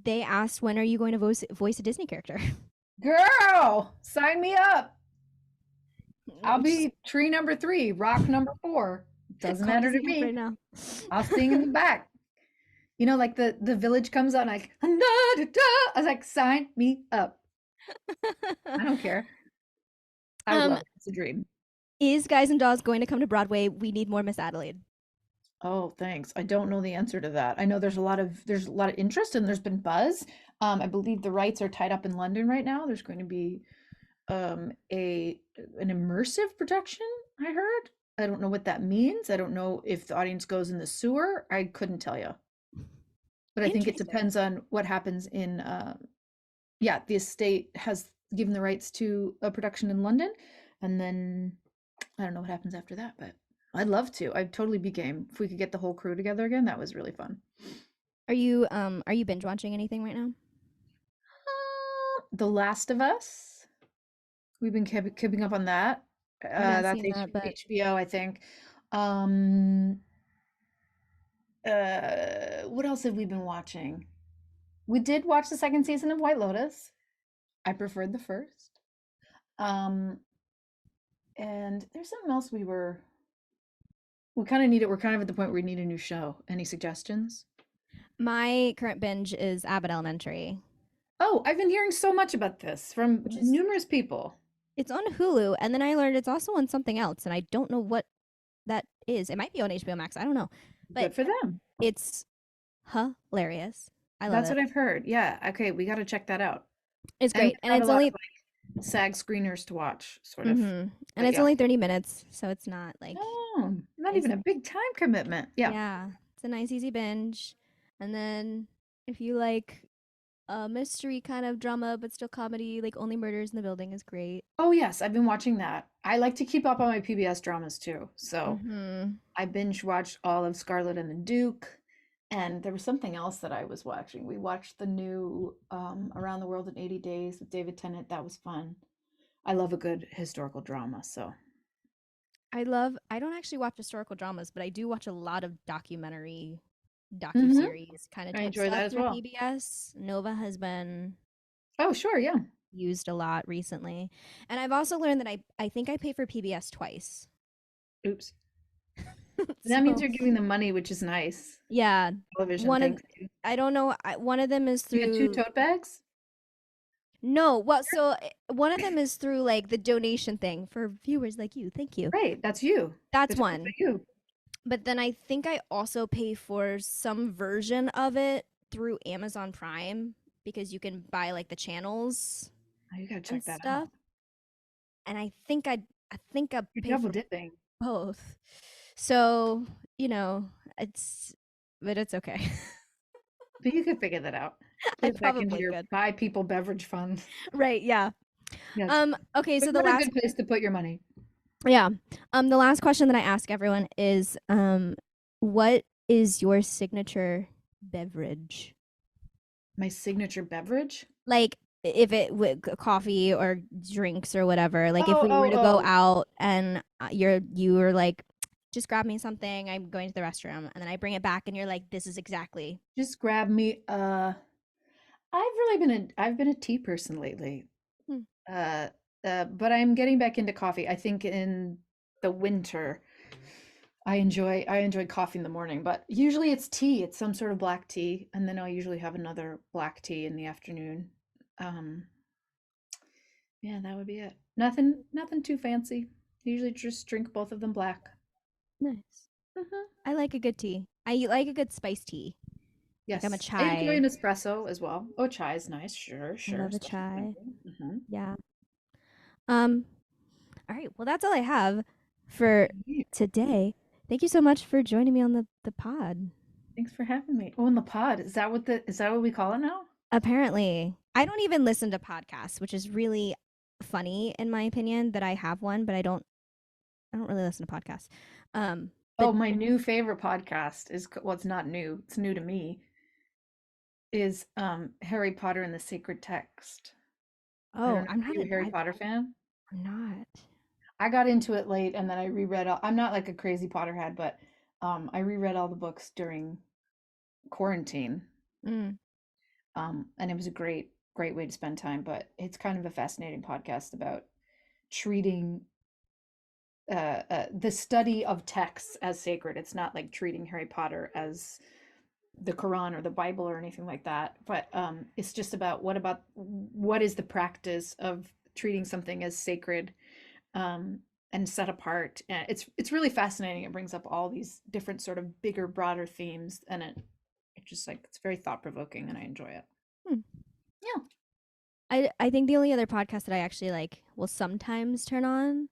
[SPEAKER 1] They asked, when are you going to voice a Disney character?
[SPEAKER 2] Girl, sign me up. I'll
[SPEAKER 1] Just
[SPEAKER 2] be tree number 3, rock number 4. Doesn't
[SPEAKER 1] call me
[SPEAKER 2] matter to
[SPEAKER 1] sign up right
[SPEAKER 2] me.
[SPEAKER 1] now.
[SPEAKER 2] I'll sing in the back. Like the village comes out and like, da, da, da. I was like, sign me up. I don't care. I would
[SPEAKER 1] um,
[SPEAKER 2] love it. It's a dream.
[SPEAKER 1] is Guys and Dolls going to come to Broadway? We need more Miss Adelaide.
[SPEAKER 2] Oh, thanks. I don't know the answer to that. I know there's a lot of interest and there's been buzz. I believe the rights are tied up in London right now. There's going to be a an immersive production, I heard. I don't know what that means. I don't know if the audience goes in the sewer. I couldn't tell you. But I think it
[SPEAKER 1] Interesting.
[SPEAKER 2] depends on what happens in yeah, the estate has given the rights to a production in London, and then I don't know what happens after that, but I'd love to. I'd totally be game if we could get the whole crew together again. That was really fun.
[SPEAKER 1] Are you binge watching anything right now?
[SPEAKER 2] The Last of Us. We've been keeping up on that.
[SPEAKER 1] I haven't
[SPEAKER 2] That's
[SPEAKER 1] seen that, but
[SPEAKER 2] HBO, I think. Um, what else have we been watching? We did watch the second season of White Lotus. I preferred the first. Um, and there's something else we kind of need it. We're kind of at the point where we need a new show. Any suggestions?
[SPEAKER 1] my current binge is Abbott Elementary,
[SPEAKER 2] Oh, I've been hearing so much about this from
[SPEAKER 1] which is
[SPEAKER 2] numerous people.
[SPEAKER 1] it's on Hulu, and then I learned it's also on something else, and I don't know what that is. It might be on HBO Max. I don't know, but
[SPEAKER 2] Good for them.
[SPEAKER 1] it's hilarious. I love
[SPEAKER 2] That's
[SPEAKER 1] it.
[SPEAKER 2] what I've heard. Yeah. Okay, we got to check that out.
[SPEAKER 1] It's
[SPEAKER 2] And
[SPEAKER 1] great,
[SPEAKER 2] we
[SPEAKER 1] and
[SPEAKER 2] have a
[SPEAKER 1] it's
[SPEAKER 2] lot of
[SPEAKER 1] only
[SPEAKER 2] like SAG screeners to watch, sort of.
[SPEAKER 1] and
[SPEAKER 2] But
[SPEAKER 1] it's
[SPEAKER 2] yeah.
[SPEAKER 1] only 30 minutes, so it's not like
[SPEAKER 2] Oh, not
[SPEAKER 1] it's
[SPEAKER 2] even a big time commitment. Yeah.
[SPEAKER 1] yeah, it's a nice easy binge. And then if you like a mystery kind of drama but still comedy, like Only Murders in the Building is great.
[SPEAKER 2] Oh, yes, I've been watching that. I like to keep up on my PBS dramas too. So
[SPEAKER 1] Mhm.
[SPEAKER 2] I binge watched all of Scarlet and the Duke. And there was something else that I was watching. We watched the new Around the World in 80 Days with David Tennant. That was fun. I love a good historical drama. So,
[SPEAKER 1] I don't actually watch historical dramas, but I do watch a lot of documentary
[SPEAKER 2] hmm
[SPEAKER 1] docu-series kind of
[SPEAKER 2] I
[SPEAKER 1] type
[SPEAKER 2] enjoy that
[SPEAKER 1] stuff
[SPEAKER 2] as
[SPEAKER 1] through
[SPEAKER 2] well.
[SPEAKER 1] PBS. Nova has been
[SPEAKER 2] Oh, sure. Yeah.
[SPEAKER 1] used a lot recently. And I've also learned that I think I pay for PBS twice.
[SPEAKER 2] Oops. That means
[SPEAKER 1] So,
[SPEAKER 2] you're giving them money, which is nice.
[SPEAKER 1] yeah,
[SPEAKER 2] Television,
[SPEAKER 1] one of
[SPEAKER 2] thanks to.
[SPEAKER 1] I don't know, one of them is
[SPEAKER 2] You get two
[SPEAKER 1] through
[SPEAKER 2] tote bags?
[SPEAKER 1] no, well, so one of them is through like the donation thing for viewers like you. Thank you.
[SPEAKER 2] Great. That's you.
[SPEAKER 1] That's
[SPEAKER 2] It's good for
[SPEAKER 1] one.
[SPEAKER 2] you.
[SPEAKER 1] But then I think I also pay for some version of it through Amazon Prime because you can buy like the channels
[SPEAKER 2] Oh, you gotta
[SPEAKER 1] and
[SPEAKER 2] check that
[SPEAKER 1] stuff.
[SPEAKER 2] out.
[SPEAKER 1] And I think I
[SPEAKER 2] You're
[SPEAKER 1] pay
[SPEAKER 2] double
[SPEAKER 1] for
[SPEAKER 2] dipping.
[SPEAKER 1] both. So, you know, it's but it's okay.
[SPEAKER 2] But you could figure that out.
[SPEAKER 1] I
[SPEAKER 2] Put it back into
[SPEAKER 1] probably
[SPEAKER 2] your
[SPEAKER 1] could.
[SPEAKER 2] buy people beverage fund.
[SPEAKER 1] Right, yeah.
[SPEAKER 2] Yes.
[SPEAKER 1] Okay,
[SPEAKER 2] But
[SPEAKER 1] so the
[SPEAKER 2] what a
[SPEAKER 1] last
[SPEAKER 2] good place to put your money.
[SPEAKER 1] yeah. The last question that I ask everyone is what is your signature beverage?
[SPEAKER 2] My signature beverage?
[SPEAKER 1] Like if it with coffee or drinks or whatever. Like if
[SPEAKER 2] Oh,
[SPEAKER 1] we were
[SPEAKER 2] oh,
[SPEAKER 1] to go
[SPEAKER 2] oh.
[SPEAKER 1] out and you were like just grab me something. I'm going to the restroom and then I bring it back and you're like this is exactly.
[SPEAKER 2] Just grab me I've been a tea person lately.
[SPEAKER 1] Hmm.
[SPEAKER 2] Uh but I'm getting back into coffee. I think in the winter I enjoy coffee in the morning, but usually it's tea. It's some sort of black tea, and then I'll usually have another black tea in the afternoon. Um, yeah, that would be it. Nothing too fancy. Usually just drink both of them black.
[SPEAKER 1] Nice.
[SPEAKER 2] Hmm
[SPEAKER 1] I like a good tea. I like a good spiced tea. Like I'm a
[SPEAKER 2] Yes, I enjoy
[SPEAKER 1] chai.
[SPEAKER 2] an espresso as well. Oh, chai is nice. Sure,
[SPEAKER 1] I
[SPEAKER 2] sure,
[SPEAKER 1] love a
[SPEAKER 2] especially
[SPEAKER 1] chai.
[SPEAKER 2] winter.
[SPEAKER 1] Yeah. Um all right. Well, that's all I have for
[SPEAKER 2] Hmm
[SPEAKER 1] today. Thank you so much for joining me on the pod.
[SPEAKER 2] Thanks for having me. Oh, in the pod. Is that what we call it now?
[SPEAKER 1] Apparently, I don't even listen to podcasts, which is really funny in my opinion that I have one, but I don't really listen to podcasts. But
[SPEAKER 2] Oh, my new favorite podcast is well, it's not new. It's new to me. Is Harry Potter and the Sacred Text. I don't
[SPEAKER 1] oh,
[SPEAKER 2] know. Are you a Harry Potter fan?
[SPEAKER 1] I'm not.
[SPEAKER 2] I got into it late and then I reread all, I'm not like a crazy Potterhead, but I reread all the books during quarantine.
[SPEAKER 1] Mm,
[SPEAKER 2] And it was a great way to spend time, but it's kind of a fascinating podcast about treating the study of texts as sacred. It's not like treating Harry Potter as the Quran or the Bible or anything like that, but it's just about what is the practice of treating something as sacred and set apart. And it's really fascinating. It brings up all these different sort of bigger, broader themes, and it just like it's very thought provoking, and I enjoy it.
[SPEAKER 1] hmm.
[SPEAKER 2] Yeah.
[SPEAKER 1] I think the only other podcast that I actually like will sometimes turn on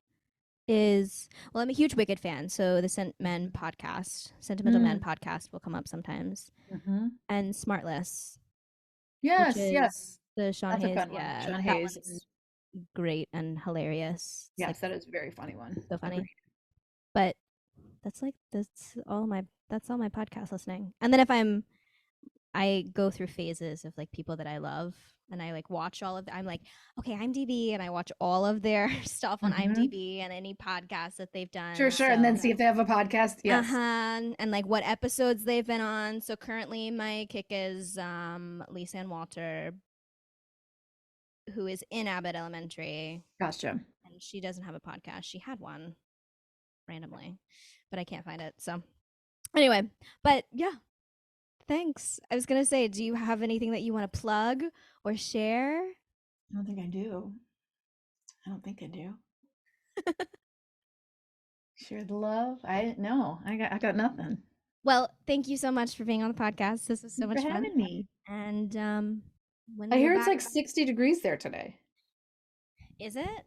[SPEAKER 1] is well, I'm a huge Wicked fan, so the Sentimental Men
[SPEAKER 2] Mm,
[SPEAKER 1] podcast will come up sometimes,
[SPEAKER 2] hmm
[SPEAKER 1] and Smartless, which
[SPEAKER 2] Yes,
[SPEAKER 1] is
[SPEAKER 2] yes,
[SPEAKER 1] the Sean
[SPEAKER 2] that's a
[SPEAKER 1] Hayes.
[SPEAKER 2] fun one.
[SPEAKER 1] Yeah,
[SPEAKER 2] Sean
[SPEAKER 1] that
[SPEAKER 2] Hayes.
[SPEAKER 1] one's great and hilarious. It's like
[SPEAKER 2] Yes, that is a very funny one.
[SPEAKER 1] so funny.
[SPEAKER 2] Agreed.
[SPEAKER 1] But that's all my podcast listening. And then if I'm
[SPEAKER 3] I go through phases of like people that I love, and I like watch all of I'm like, okay, IMDb, and I watch all of their stuff on IMDb and any podcasts that they've done.
[SPEAKER 2] Sure. And then see if they have a podcast. Yes.
[SPEAKER 3] And like what episodes they've been on. So currently my kick is Lisa Ann Walter, who is in Abbott Elementary.
[SPEAKER 2] Gotcha.
[SPEAKER 3] And she doesn't have a podcast. She had one randomly, but I can't find it. So anyway, but yeah. Thanks. I was going to say, do you have anything that you want to plug or share?
[SPEAKER 2] I don't think I do. Share the love. I got nothing.
[SPEAKER 3] Well, thank you so much for being on the podcast. This was so much fun.
[SPEAKER 2] Having me.
[SPEAKER 3] And when
[SPEAKER 2] I hear
[SPEAKER 3] back,
[SPEAKER 2] it's like 60 degrees there today.
[SPEAKER 3] Is it?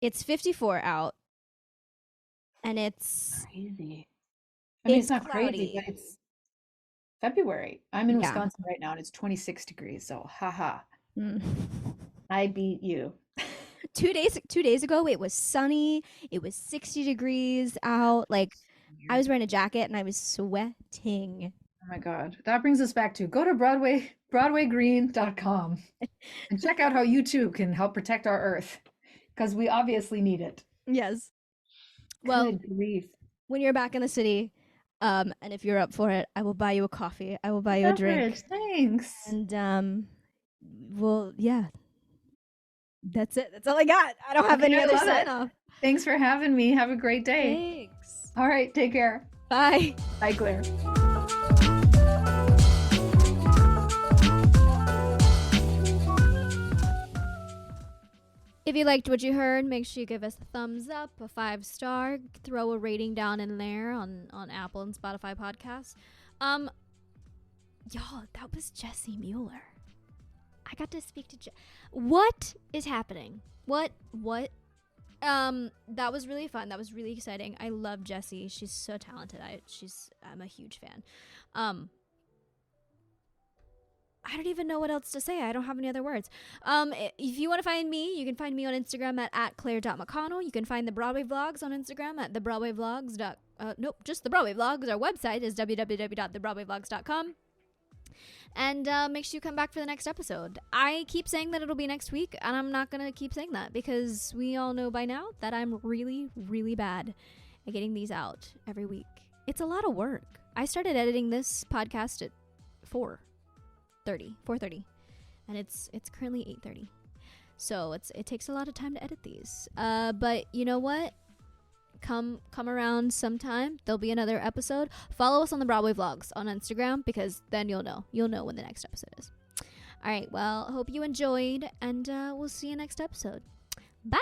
[SPEAKER 3] It's 54 out. And it's
[SPEAKER 2] crazy. I mean, it's not
[SPEAKER 3] cloudy.
[SPEAKER 2] crazy, but it's February. I'm in Wisconsin right now, and it's 26 degrees. So, haha. I beat you.
[SPEAKER 3] 2 days ago, it was sunny. It was 60 degrees out. Like, I was wearing a jacket and I was sweating.
[SPEAKER 2] Oh my God. That brings us back to go to broadwaygreen.com and check out how you too can help protect our earth, because we obviously need it.
[SPEAKER 3] Yes. Well,
[SPEAKER 2] good grief.
[SPEAKER 3] When you're back in the city, and if you're up for it, I will buy you a coffee. I will buy you a drink.
[SPEAKER 2] Thanks.
[SPEAKER 3] And well, yeah. That's it. That's all I got. I don't have any other sign off.
[SPEAKER 2] Thanks for having me. Have a great day.
[SPEAKER 3] Thanks.
[SPEAKER 2] All right. Take care.
[SPEAKER 3] Bye.
[SPEAKER 2] Bye, Claire.
[SPEAKER 1] If you liked what you heard, make sure you give us a thumbs up, a 5-star, throw a rating down in there on Apple and Spotify podcasts. Y'all, that was Jessie Mueller. I got to speak to What is happening? What? That was really fun. That was really exciting. I love Jessie. She's so talented. I'm a huge fan. I don't even know what else to say. I don't have any other words. If you want to find me, you can find me on Instagram at claire.mcconnell. You can find the Broadway vlogs on Instagram at thebroadwayvlogs. Just the Broadway vlogs. Our website is www.thebroadwayvlogs.com. And make sure you come back for the next episode. I keep saying that it'll be next week, and I'm not going to keep saying that because we all know by now that I'm really, really bad at getting these out every week. It's a lot of work. I started editing this podcast at 4:30, and it's currently 8:30. So it takes a lot of time to edit these. But you know what? Come around sometime. There'll be another episode. Follow us on the Broadway vlogs on Instagram, because then you'll know when the next episode is. All right. Well, hope you enjoyed, and we'll see you next episode. Bye.